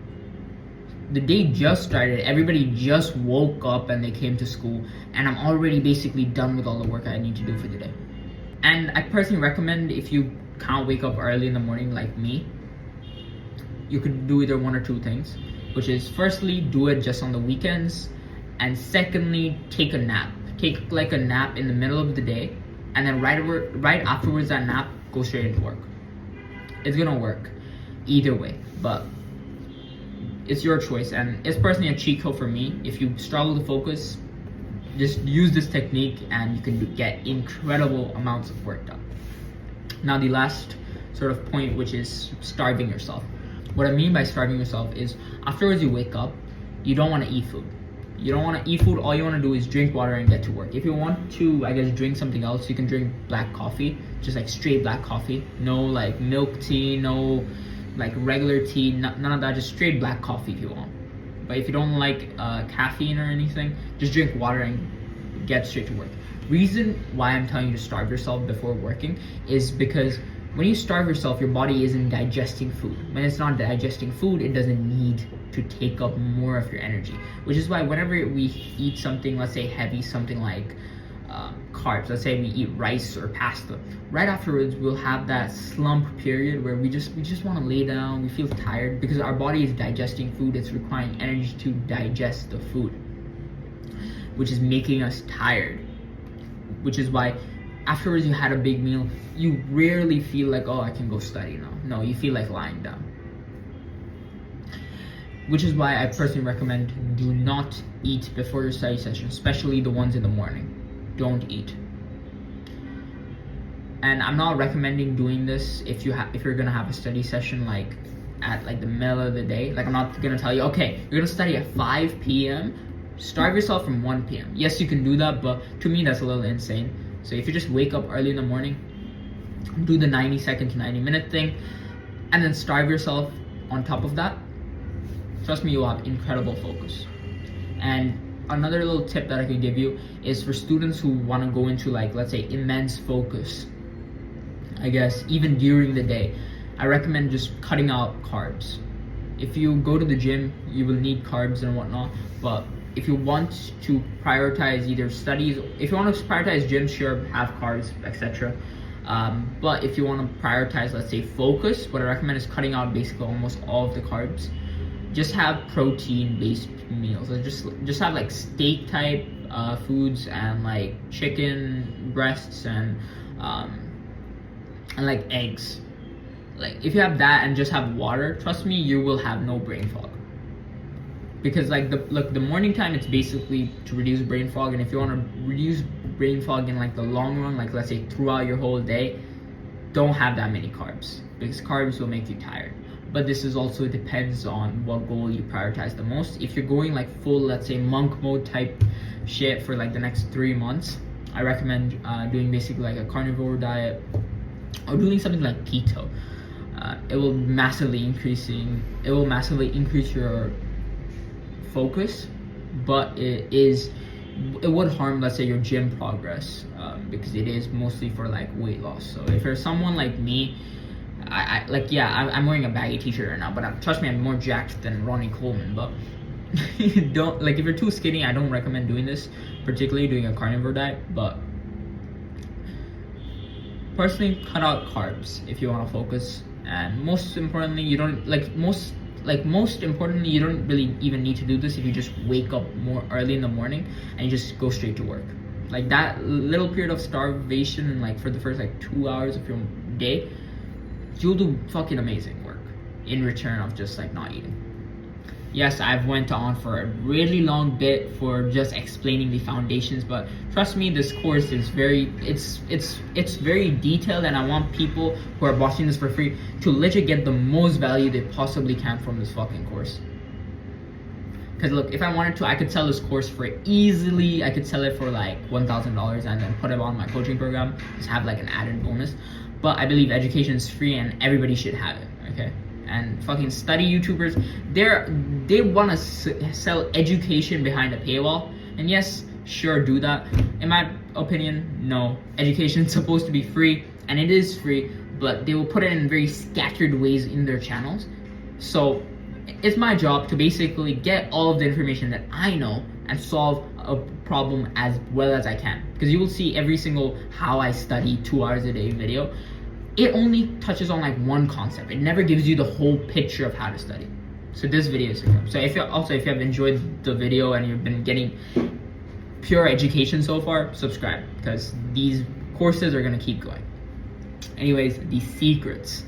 the day just started, everybody just woke up and they came to school, and I'm already basically done with all the work I need to do for the day. And I personally recommend, if you can't wake up early in the morning like me, you could do either one or two things, which is firstly, do it just on the weekends, and secondly, take a nap. Take like a nap in the middle of the day, and then right afterwards that nap, go straight into work. It's gonna work either way, but it's your choice, and it's personally a cheat code for me. If you struggle to focus, just use this technique and you can get incredible amounts of work done. Now the last sort of point, which is starving yourself. What I mean by starving yourself is, afterwards you wake up, you don't want to eat food. You don't want to eat food, all you want to do is drink water and get to work. If you want to, I guess, drink something else, you can drink black coffee, just like straight black coffee. No like milk tea, no like regular tea, none of that, just straight black coffee if you want. But if you don't like caffeine or anything, just drink water and get straight to work. Reason why I'm telling you to starve yourself before working is because when you starve yourself, your body isn't digesting food. When it's not digesting food, it doesn't need to take up more of your energy. Which is why whenever we eat something, let's say heavy, something like carbs, let's say we eat rice or pasta, right afterwards we'll have that slump period where we just want to lay down, we feel tired, because our body is digesting food, it's requiring energy to digest the food, which is making us tired. Which is why afterwards you had a big meal, you rarely feel like, oh, I can go study now. No, you feel like lying down. Which is why I personally recommend, do not eat before your study session, especially the ones in the morning. Don't eat. And I'm not recommending doing this if you're gonna have a study session like at like the middle of the day. Like, I'm not gonna tell you, okay, you're gonna study at 5 p.m. Starve yourself from 1 p.m. Yes, you can do that, but to me that's a little insane. So if you just wake up early in the morning, do the 90-second to 90-minute thing, and then starve yourself on top of that, trust me, you'll have incredible focus. And another little tip that I could give you is for students who want to go into, like, let's say, immense focus, I guess, even during the day, I recommend just cutting out carbs. If you go to the gym, you will need carbs and whatnot, but if you want to prioritize either studies, if you want to prioritize gym, sure, have carbs, etc. But if you want to prioritize, let's say, focus, what I recommend is cutting out basically almost all of the carbs. Just have protein-based meals. So just have like steak type foods, and like chicken breasts, and like eggs. Like, if you have that and just have water, trust me, you will have no brain fog. Because like the morning time, it's basically to reduce brain fog, and if you want to reduce brain fog in like the long run, like let's say throughout your whole day, don't have that many carbs, because carbs will make you tired. But this is also depends on what goal you prioritize the most. If you're going like full, let's say, monk mode type shit for like the next 3 months, I recommend doing basically like a carnivore diet, or doing something like keto. It will massively increase your focus, but it would harm, let's say, your gym progress, because it is mostly for like weight loss. So if you're someone like me, I'm wearing a baggy t-shirt right now, but trust me, I'm more jacked than Ronnie Coleman. But don't, like, if you're too skinny, I don't recommend doing this, particularly doing a carnivore diet. But personally, cut out carbs if you want to focus, and most importantly, you don't really even need to do this if you just wake up more early in the morning and you just go straight to work. Like, that little period of starvation, and like for the first like 2 hours of your day, you'll do fucking amazing work in return of just like not eating. Yes, I've went on for a really long bit for just explaining the foundations, but trust me, this course is very detailed, and I want people who are watching this for free to legit get the most value they possibly can from this fucking course. Because look, if I wanted to, I could sell this course for easily, I could sell it for like $1,000 and then put it on my coaching program, just have like an added bonus. But I believe education is free and everybody should have it, okay? And fucking study YouTubers, they want to sell education behind a paywall. And yes, sure, do that. In my opinion, no. Education is supposed to be free, and it is free, but they will put it in very scattered ways in their channels. So it's my job to basically get all of the information that I know and solve a problem as well as I can. Because you will see every single how I study 2 hours a day video, it only touches on like one concept. It never gives you the whole picture of how to study. So this video is for you. So if you have enjoyed the video and you've been getting pure education so far, subscribe, because these courses are gonna keep going. Anyways, the secrets.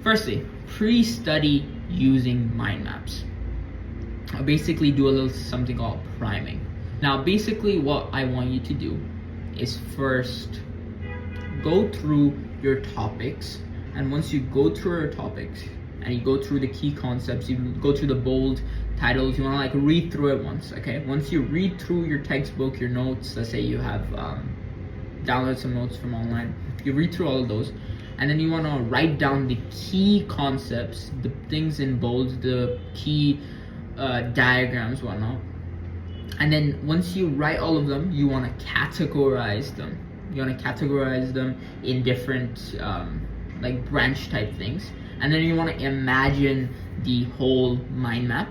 Firstly, pre-study using mind maps. I'll basically do a little something called priming. Now, basically what I want you to do is first go through your topics, and once you go through your topics and you go through the key concepts, you go through the bold titles, you want to like read through it once. Okay, once you read through your textbook, your notes, let's say you have downloaded some notes from online, you read through all of those, and then you want to write down the key concepts, the things in bold, the key diagrams, whatnot. And then once you write all of them, you want to categorize them. You want to categorize them in different like branch type things, and then you want to imagine the whole mind map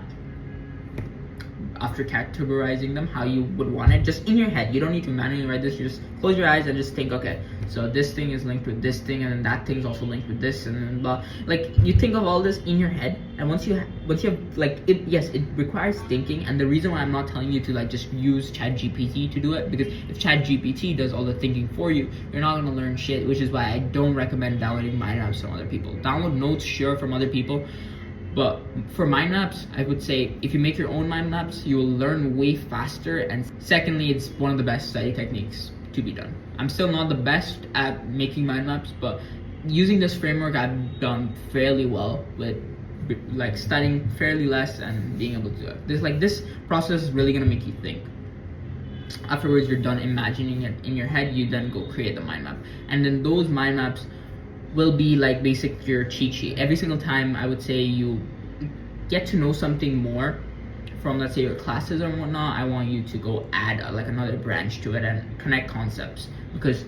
after categorizing them, how you would want it, just in your head. You don't need to manually write this. You just close your eyes and just think, okay, so this thing is linked with this thing, and then that thing is also linked with this, and then blah. Like, you think of all this in your head, and once you have like it, yes, it requires thinking. And the reason why I'm not telling you to like just use ChatGPT to do it, because if ChatGPT does all the thinking for you, you're not gonna learn shit. Which is why I don't recommend downloading mind maps from other people. Download notes, sure, from other people. But for mind maps, I would say if you make your own mind maps, you will learn way faster. And secondly, it's one of the best study techniques to be done. I'm still not the best at making mind maps, but using this framework, I've done fairly well with like studying fairly less and being able to do it. This process is really gonna make you think. Afterwards, you're done imagining it in your head, you then go create the mind map. And then those mind maps will be like basic your cheat sheet. Every single time I would say you get to know something more from, let's say, your classes or whatnot, I want you to go add like another branch to it and connect concepts, because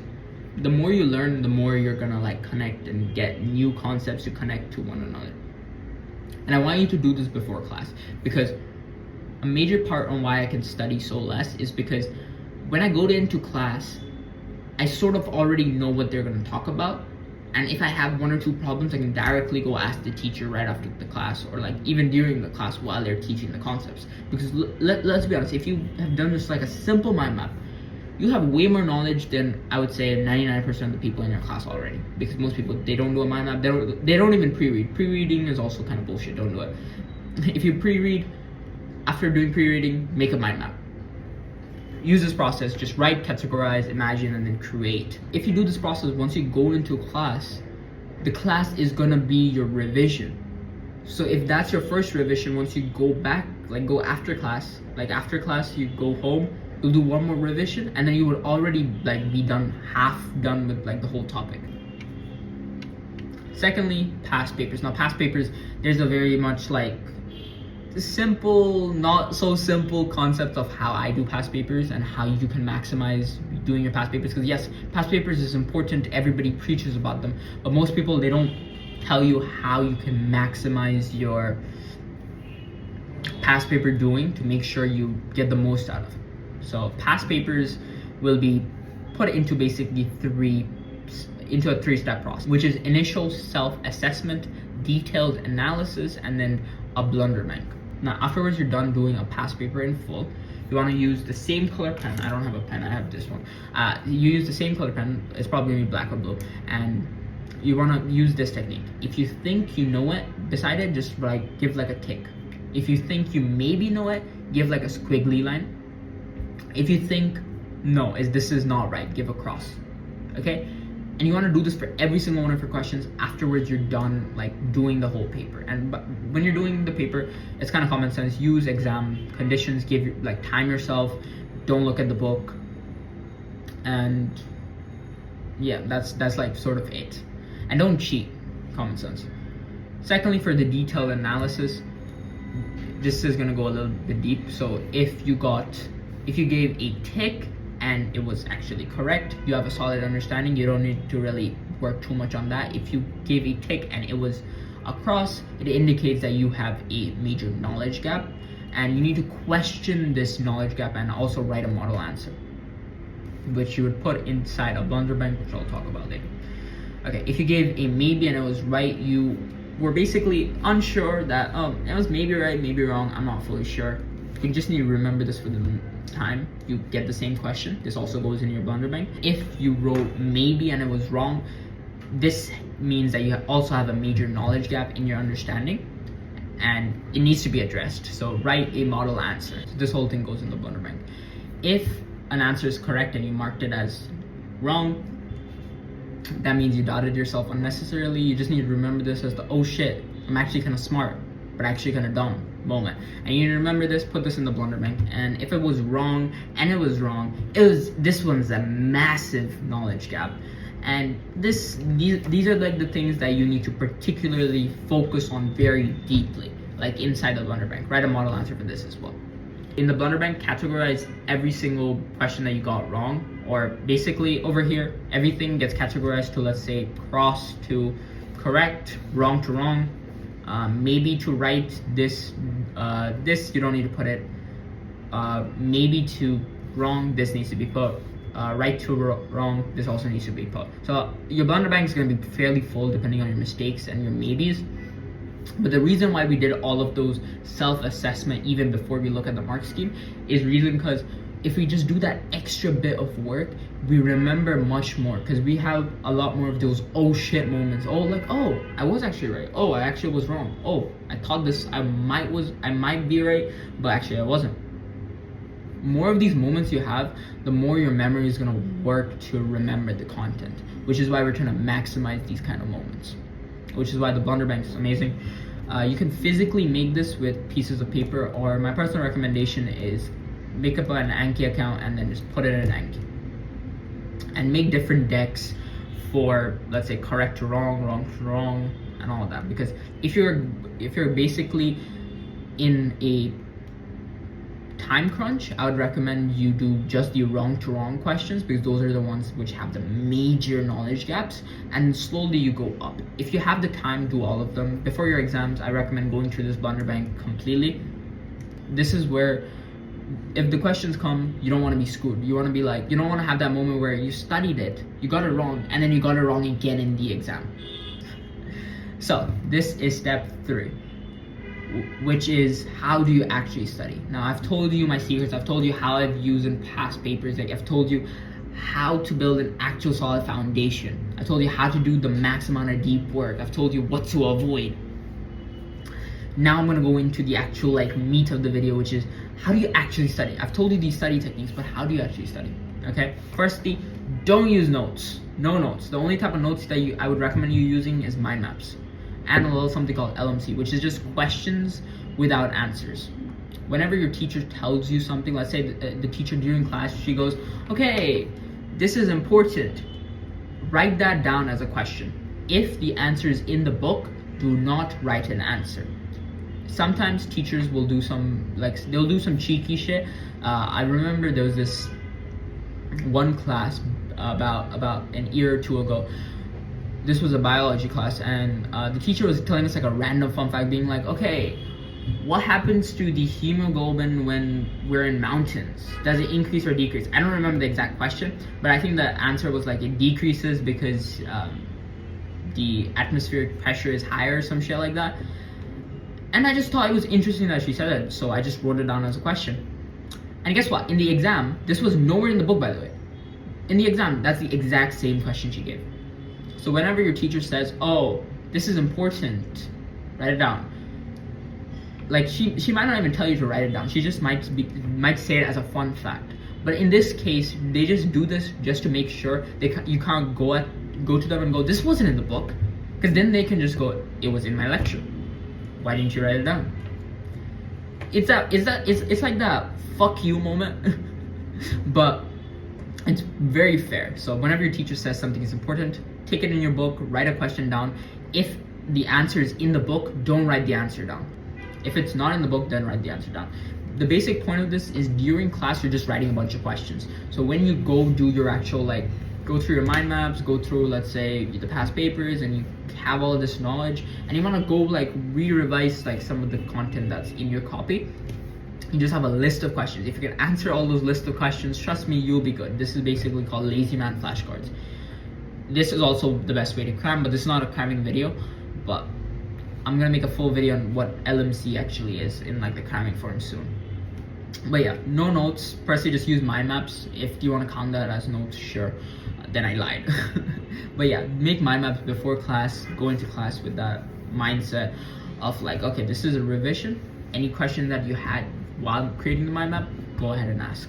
the more you learn, the more you're gonna like connect and get new concepts to connect to one another. And I want you to do this before class, because a major part on why I can study so less is because when I go into class, I sort of already know what they're gonna talk about. And if I have one or two problems, I can directly go ask the teacher right after the class, or like even during the class while they're teaching the concepts. Because let's be honest, if you have done just like a simple mind map, you have way more knowledge than I would say 99% of the people in your class already. Because most people, they don't do a mind map, they don't even pre-read. Pre-reading is also kind of bullshit, don't do it. If you pre-read, after doing pre-reading, make a mind map. Use this process, just write, categorize, imagine, and then create. If you do this process, once you go into class, the class is gonna be your revision. So if that's your first revision, once you go back, like go after class, you go home, you'll do one more revision, and then you would already like be half done with like the whole topic. Secondly, past papers. Now past papers, there's a very much like simple, not so simple concept of how I do past papers and how you can maximize doing your past papers. Because yes, past papers is important, everybody preaches about them, but most people, they don't tell you how you can maximize your past paper doing to make sure you get the most out of it. So past papers will be put into basically a three-step process, which is initial self-assessment, detailed analysis, and then a blunder bank. Now, afterwards, you're done doing a past paper in full. You want to use the same color pen. I don't have a pen, I have this one. You use the same color pen, it's probably gonna be black or blue, and you want to use this technique. If you think you know it, beside it, just like give like a tick. If you think you maybe know it, give like a squiggly line. If you think no, this is not right, give a cross. Okay? And you want to do this for every single one of your questions. Afterwards, you're done like doing the whole paper. And when you're doing the paper, it's kind of common sense. Use exam conditions. Time yourself. Don't look at the book. And yeah, that's like sort of it. And don't cheat. Common sense. Secondly, for the detailed analysis, this is gonna go a little bit deep. So if you got If you gave a tick and it was actually correct, you have a solid understanding. You don't need to really work too much on that. If you gave a tick and it was a cross, it indicates that you have a major knowledge gap, and you need to question this knowledge gap and also write a model answer, which you would put inside a blunder bank, which I'll talk about later. Okay, if you gave a maybe and it was right, you were basically unsure that, oh, it was maybe right, maybe wrong, I'm not fully sure. You just need to remember this for the time you get the same question. This also goes in your blunder bank. If you wrote maybe and it was wrong, this means that you also have a major knowledge gap in your understanding, and it needs to be addressed. So write a model answer. So this whole thing goes in the blunder bank. If an answer is correct and you marked it as wrong, that means you doubted yourself unnecessarily. You just need to remember this as the, oh shit, I'm actually kind of smart, but actually kind of dumb moment. And you need to remember this, put this in the blunder bank. And if it was wrong and it was wrong, this one's a massive knowledge gap. And these are like the things that you need to particularly focus on very deeply, like inside the blunder bank. Write a model answer for this as well. In the blunder bank, categorize every single question that you got wrong, or basically over here, everything gets categorized to, let's say, cross to correct, wrong to wrong, maybe to right. This you don't need to put it. Maybe to wrong, this needs to be put. Right to wrong, this also needs to be put. So your blunder bank is going to be fairly full depending on your mistakes and your maybes. But the reason why we did all of those self-assessment even before we look at the mark scheme is reason because if we just do that extra bit of work, we remember much more, because we have a lot more of those oh shit moments. Oh, like, oh, I was actually right. Oh, I actually was wrong. Oh, I thought this, I might be right, but actually I wasn't. More of these moments you have, the more your memory is gonna work to remember the content, which is why we're trying to maximize these kind of moments, which is why the blunder bank is amazing. You can physically make this with pieces of paper, or my personal recommendation is make up an Anki account and then just put it in Anki and make different decks for, let's say, correct to wrong, wrong to wrong, and all of that. Because if you're basically in a time crunch, I would recommend you do just the wrong to wrong questions, because those are the ones which have the major knowledge gaps, and slowly you go up. If you have the time, do all of them. Before your exams, I recommend going through this blunder bank completely. This is where, if the questions come, you don't want to be screwed. You want to be like, you don't want to have that moment where you studied it, you got it wrong, and then you got it wrong again in the exam. So this is step 3, which is how do you actually study. Now, I've told you my secrets. I've told you how I've used in past papers. Like, I've told you how to build an actual solid foundation. I told you how to do the max amount of deep work. I've told you what to avoid. Now I'm gonna go into the actual meat of the video, which is how do you actually study. I've told you these study techniques, but how do you actually study? Okay, firstly, don't use notes. No notes. The only type of notes that I would recommend you using is mind maps and a little something called LMC, which is just questions without answers. Whenever your teacher tells you something, let's say the teacher during class, she goes, okay, this is important, write that down as a question. If the answer is in the book, do not write an answer. Sometimes teachers will do they'll do some cheeky shit. I remember there was this one class about an year or two ago. This was a biology class, and the teacher was telling us a random fun fact, being like, okay, what happens to the hemoglobin when we're in mountains? Does it increase or decrease? I don't remember the exact question, but I think the answer was it decreases because the atmospheric pressure is higher or some shit like that. And I just thought it was interesting that she said it, so I just wrote it down as a question. And guess what? In the exam, this was nowhere in the book, by the way. In the exam, that's the exact same question she gave. So whenever your teacher says, oh, this is important, write it down. She might not even tell you to write it down. She just might say it as a fun fact. But in this case, they just do this just to make sure you can't go to them and go, this wasn't in the book. Because then they can just go, it was in my lecture. Why didn't you write it down? It's like that fuck you moment. But it's very fair. So whenever your teacher says something is important, take it in your book, write a question down. If the answer is in the book, don't write the answer down. If it's not in the book, then write the answer down. the basic point of this is during class, you're just writing a bunch of questions. So when you go do your actual, like, go through your mind maps, go through, let's say, the past papers, and you have all of this knowledge, and you want to go like re-revise like some of the content that's in your copy, you just have a list of questions. If you can answer all those list of questions, trust me, you'll be good. This is basically called lazy man flashcards. This is also the best way to cram, but this is not a cramming video, but I'm gonna make a full video on what LMC actually is in like the cramming form soon. But yeah, no notes. Personally, just use mind maps. If you want to count that as notes, sure. Then I lied. But yeah, make mind maps before class. Go into class with that mindset of like, okay, this is a revision. Any question that you had while creating the mind map, go ahead and ask.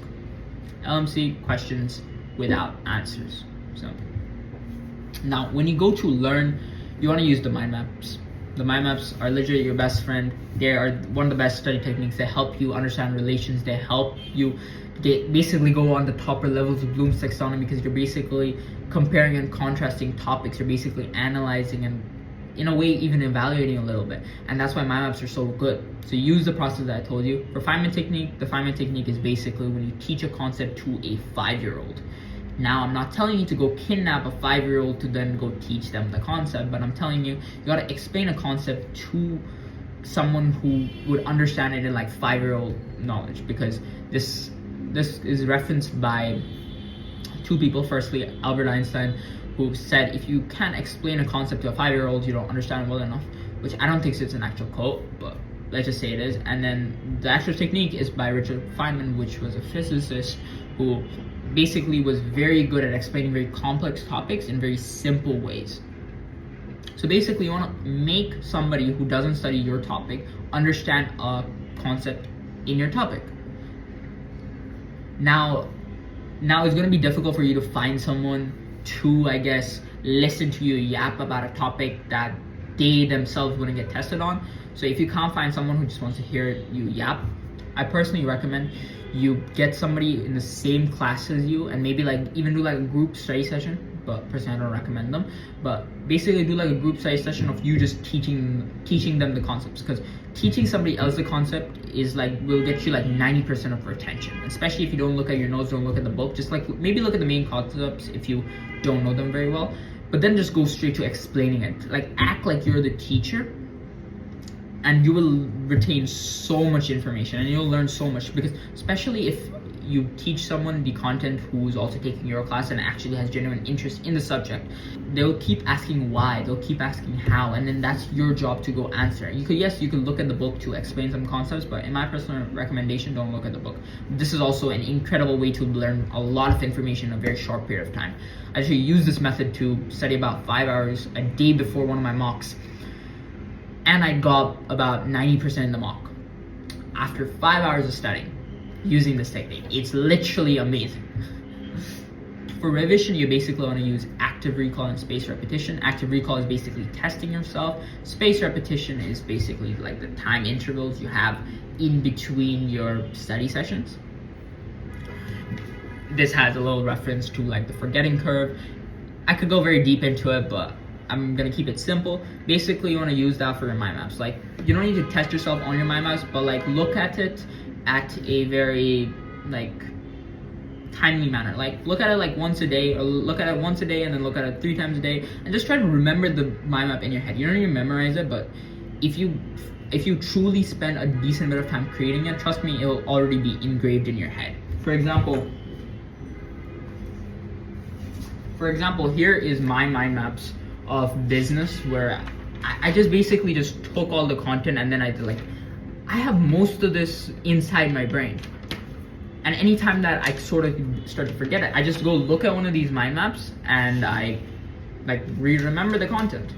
LMC questions without answers. So now, when you go to learn, you want to use the mind maps. The mind maps are literally your best friend. They are one of the best study techniques. They help you understand relations. They help you basically go on the topper levels of Bloom's taxonomy, because you're basically comparing and contrasting topics. You're basically analyzing and, in a way, even evaluating a little bit. And that's why mind maps are so good. So use the process that I told you. Refinement technique, the refinement technique is basically when you teach a concept to a 5-year-old. Now, I'm not telling you to go kidnap a 5-year-old to then go teach them the concept, but I'm telling you, you gotta explain a concept to someone who would understand it in like 5-year-old knowledge, because this is referenced by two people. Firstly, Albert Einstein, who said, if you can't explain a concept to a 5-year-old, you don't understand it well enough, which I don't think it's an actual quote, but let's just say it is. And then the actual technique is by Richard Feynman, which was a physicist who basically was very good at explaining very complex topics in very simple ways. So basically, you want to make somebody who doesn't study your topic understand a concept in your topic. Now it's going to be difficult for you to find someone to, I guess, listen to you yap about a topic that they themselves wouldn't get tested on. So if you can't find someone who just wants to hear you yap, I personally recommend you get somebody in the same class as you, and maybe like even do like a group study session, but personally I don't recommend them. But basically do like a group study session of you just teaching them the concepts, because teaching somebody else the concept is like, will get you like 90% of retention, especially if you don't look at your notes, don't look at the book. Just like maybe look at the main concepts if you don't know them very well, but then just go straight to explaining it. Like, act like you're the teacher, and you will retain so much information and you'll learn so much, because especially if you teach someone the content who's also taking your class and actually has genuine interest in the subject, they'll keep asking why, they'll keep asking how, and then that's your job to go answer. You could look at the book to explain some concepts, but in my personal recommendation, don't look at the book. This is also an incredible way to learn a lot of information in a very short period of time. I actually use this method to study about 5 hours a day before one of my mocks, and I got about 90% in the mock after 5 hours of studying using this technique. It's literally amazing. For revision, you basically want to use active recall and spaced repetition. Active recall is basically testing yourself. Spaced repetition is basically like the time intervals you have in between your study sessions. This has a little reference to like the forgetting curve. I could go very deep into it, but I'm gonna keep it simple. Basically, you want to use that for your mind maps. Like, you don't need to test yourself on your mind maps, but like look at it at a very like timely manner. Like, look at it like once a day, or look at it once a day and then look at it 3 times a day, and just try to remember the mind map in your head. You don't need to memorize it, but if you truly spend a decent bit of time creating it, trust me, it'll already be engraved in your head. For example, here is my mind maps of business, where I just basically just took all the content, and then I have most of this inside my brain. And anytime that I sort of start to forget it, I just go look at one of these mind maps and I like remember the content.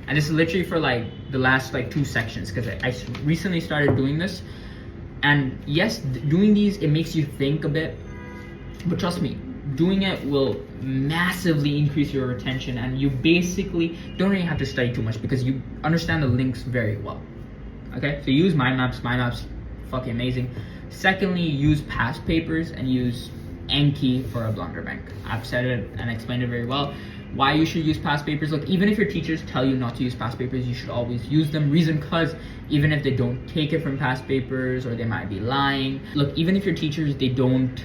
And this is literally for like the last like 2 sections, because I recently started doing this. And yes, doing these, it makes you think a bit, but trust me, doing it will massively increase your retention, and you basically don't really have to study too much because you understand the links very well. Okay, so use mind maps. Mind maps, fucking amazing. Secondly, use past papers and use Anki for a blunder bank. I've said it and explained it very well. Why you should use past papers. Look, even if your teachers tell you not to use past papers, you should always use them. Reason, because even if they don't take it from past papers, or they might be lying. Look, even if your teachers, they don't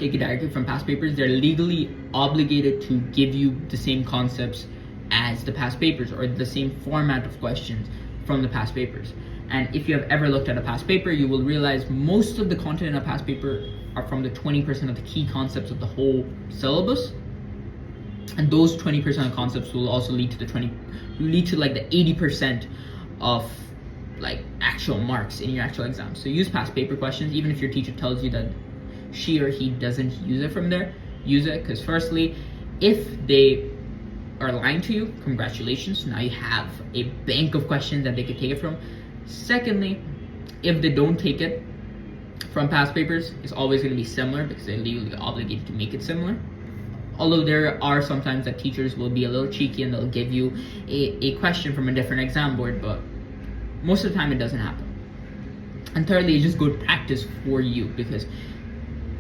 take it directly from past papers, they're legally obligated to give you the same concepts as the past papers, or the same format of questions from the past papers. And if you have ever looked at a past paper, you will realize most of the content in a past paper are from the 20% of the key concepts of the whole syllabus. And those 20% of concepts will also lead to the 80% of like actual marks in your actual exam. So use past paper questions, even if your teacher tells you that she or he doesn't use it from there. Use it, because firstly, if they are lying to you, congratulations, now you have a bank of questions that they could take it from. Secondly, if they don't take it from past papers, it's always going to be similar, because they're legally obligated to make it similar. Although there are sometimes that teachers will be a little cheeky and they'll give you a question from a different exam board, but most of the time it doesn't happen. And thirdly, it's just good practice for you, because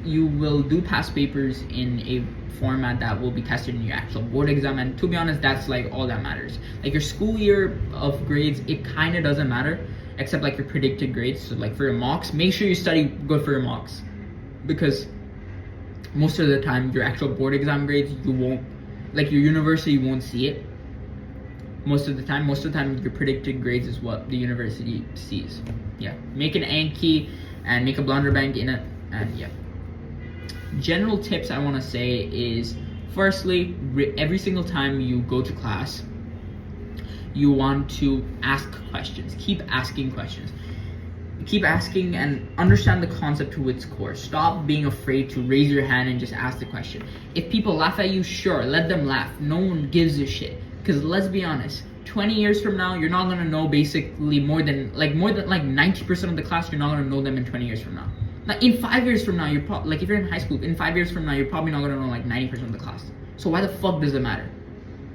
you will do past papers in a format that will be tested in your actual board exam. And to be honest, that's like all that matters. Like your school year of grades, it kind of doesn't matter, except like your predicted grades. So like for your mocks, make sure you study good for your mocks, because most of the time your actual board exam grades, you won't, like your university won't see it. Most of the time your predicted grades is what the university sees. Yeah, make an Anki and make a blunderbank in it, and yeah. General tips I want to say is, firstly, every single time you go to class, you want to ask questions. Keep asking questions. Keep asking and understand the concept to its core. Stop being afraid to raise your hand and just ask the question. If people laugh at you, sure, let them laugh. No one gives a shit. Because let's be honest, 20 years from now, you're not gonna know basically more than 90% of the class. You're not gonna know them in 20 years from now. Like in 5 years from now, you're probably, like if you're in high school, in 5 years from now, you're probably not gonna know like 90% of the class. So why the fuck does it matter?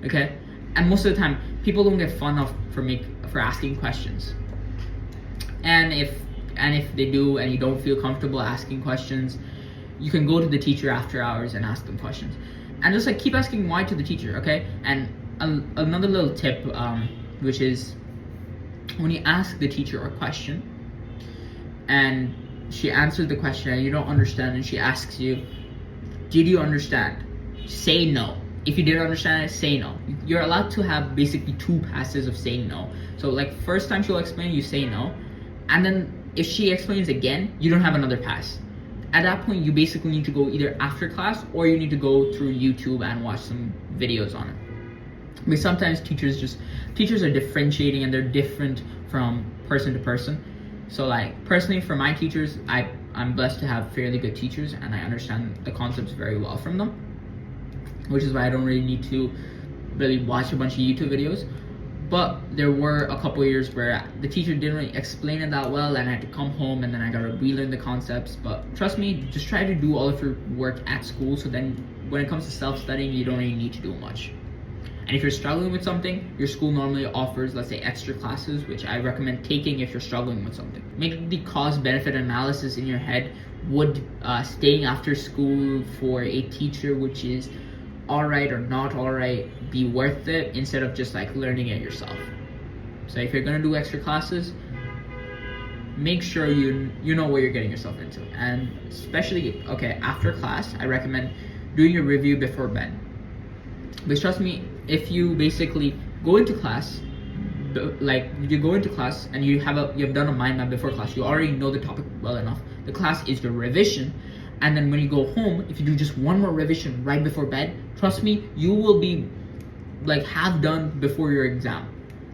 Okay? And most of the time, people don't get fun off for asking questions. And if they do and you don't feel comfortable asking questions, you can go to the teacher after hours and ask them questions. And just like keep asking why to the teacher, okay? And another little tip, which is when you ask the teacher a question and she answers the question and you don't understand and she asks you, did you understand? Say no. If you didn't understand it, say no. You're allowed to have basically 2 passes of saying no. So like first time she'll explain, you say no. And then if she explains again, you don't have another pass. At that point, you basically need to go either after class or you need to go through YouTube and watch some videos on it. Because sometimes teachers are differentiating and they're different from person to person. So like personally for my teachers, I'm blessed to have fairly good teachers and I understand the concepts very well from them, which is why I don't really need to really watch a bunch of YouTube videos. But there were a couple years where the teacher didn't really explain it that well and I had to come home and then I gotta relearn the concepts. But trust me, just try to do all of your work at school, so then when it comes to self-studying, you don't really need to do much. And if you're struggling with something, your school normally offers, let's say, extra classes, which I recommend taking if you're struggling with something. Make the cost-benefit analysis in your head. Would staying after school for a teacher which is alright or not alright be worth it, instead of just like learning it yourself? So if you're gonna do extra classes, make sure you know what you're getting yourself into. And especially, okay, after class, I recommend doing your review before bed. Because trust me, if you basically go into class, like you go into class and you have done a mind map before class, you already know the topic well enough. The class is your revision. And then when you go home, if you do just one more revision right before bed, trust me, you will be like half done before your exam.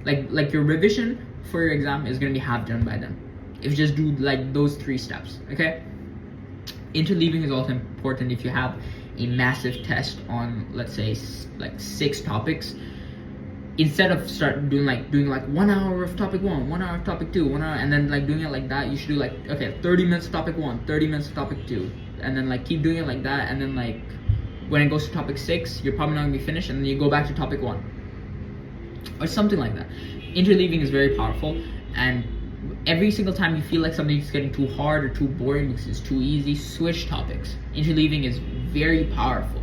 Like your revision for your exam is gonna be half done by then. If you just do like those 3 steps, okay? Interleaving is also important. If you have a massive test on, let's say, like 6 topics, instead of doing like 1 hour of topic 1, 1 hour of topic 2, 1 hour, and then like doing it like that, you should do like, okay, 30 minutes of topic 1, 30 minutes of topic 2, and then like keep doing it like that, and then like when it goes to topic 6, you're probably not gonna be finished, and then you go back to topic 1 or something like that. Interleaving is very powerful, and every single time you feel like something is getting too hard or too boring because it's too easy, switch topics. Interleaving is very powerful.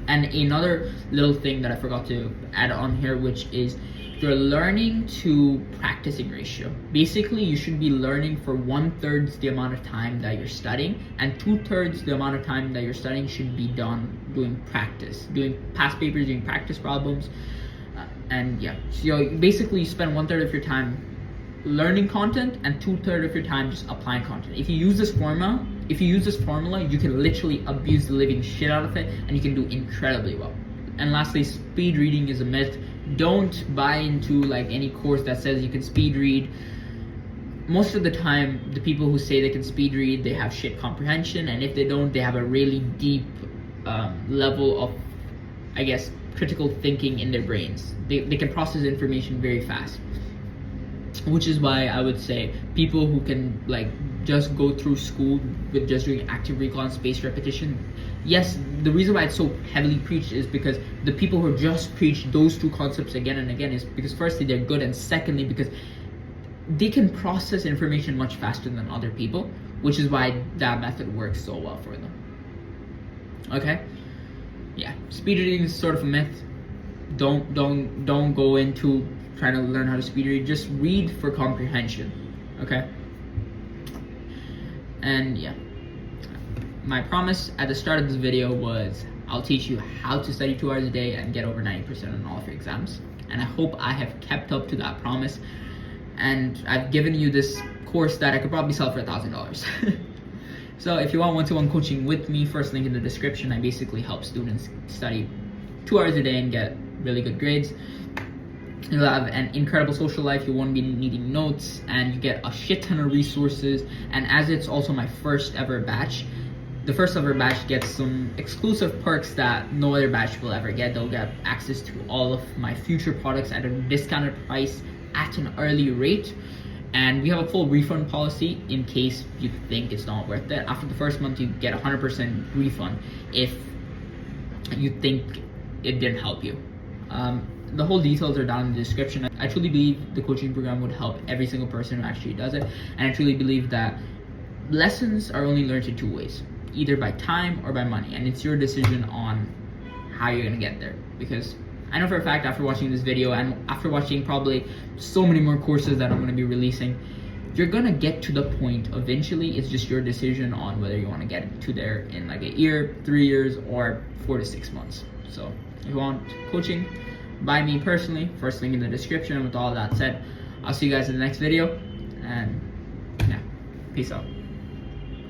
And another little thing that I forgot to add on here, which is your learning to practicing ratio. Basically, you should be learning for 1/3 the amount of time that you're studying, and 2/3 the amount of time that you're studying should be done doing practice, doing past papers, doing practice problems, and yeah. So basically, you spend 1/3 of your time learning content and 2/3 of your time just applying content. If you use this formula, you can literally abuse the living shit out of it, and you can do incredibly well. And lastly, speed reading is a myth. Don't buy into like any course that says you can speed read. Most of the time, the people who say they can speed read, they have shit comprehension, and if they don't, they have a really deep level of, I guess, critical thinking in their brains. They can process information very fast. Which is why I would say people who can like just go through school with just doing active recall and spaced repetition. Yes, the reason why it's so heavily preached is because the people who just preach those two concepts again and again is because firstly they're good, and secondly because they can process information much faster than other people, which is why that method works so well for them. Okay? Yeah, speed reading is sort of a myth. Don't go into trying to learn how to speed read. Just read for comprehension. Okay? And yeah, my promise at the start of this video was I'll teach you how to study 2 hours a day and get over 90% on all of your exams. And I hope I have kept up to that promise. And I've given you this course that I could probably sell for $1,000. So if you want one-to-one coaching with me, first link in the description. I basically help students study 2 hours a day and get really good grades. You'll have an incredible social life, you won't be needing notes, and you get a shit ton of resources. And as it's also my first ever batch, the first ever batch gets some exclusive perks that no other batch will ever get. They'll get access to all of my future products at a discounted price at an early rate. And we have a full refund policy in case you think it's not worth it. After the first month, you get 100% refund if you think it didn't help you. The whole details are down in the description. I truly believe the coaching program would help every single person who actually does it. And I truly believe that lessons are only learned in 2 ways, either by time or by money. And it's your decision on how you're gonna get there. Because I know for a fact after watching this video and after watching probably so many more courses that I'm gonna be releasing, you're gonna get to the point eventually. It's just your decision on whether you wanna get to there in like a year, 3 years, or 4 to 6 months. So if you want coaching, by me personally, first link in the description. With all that said, I'll see you guys in the next video, and yeah, peace out.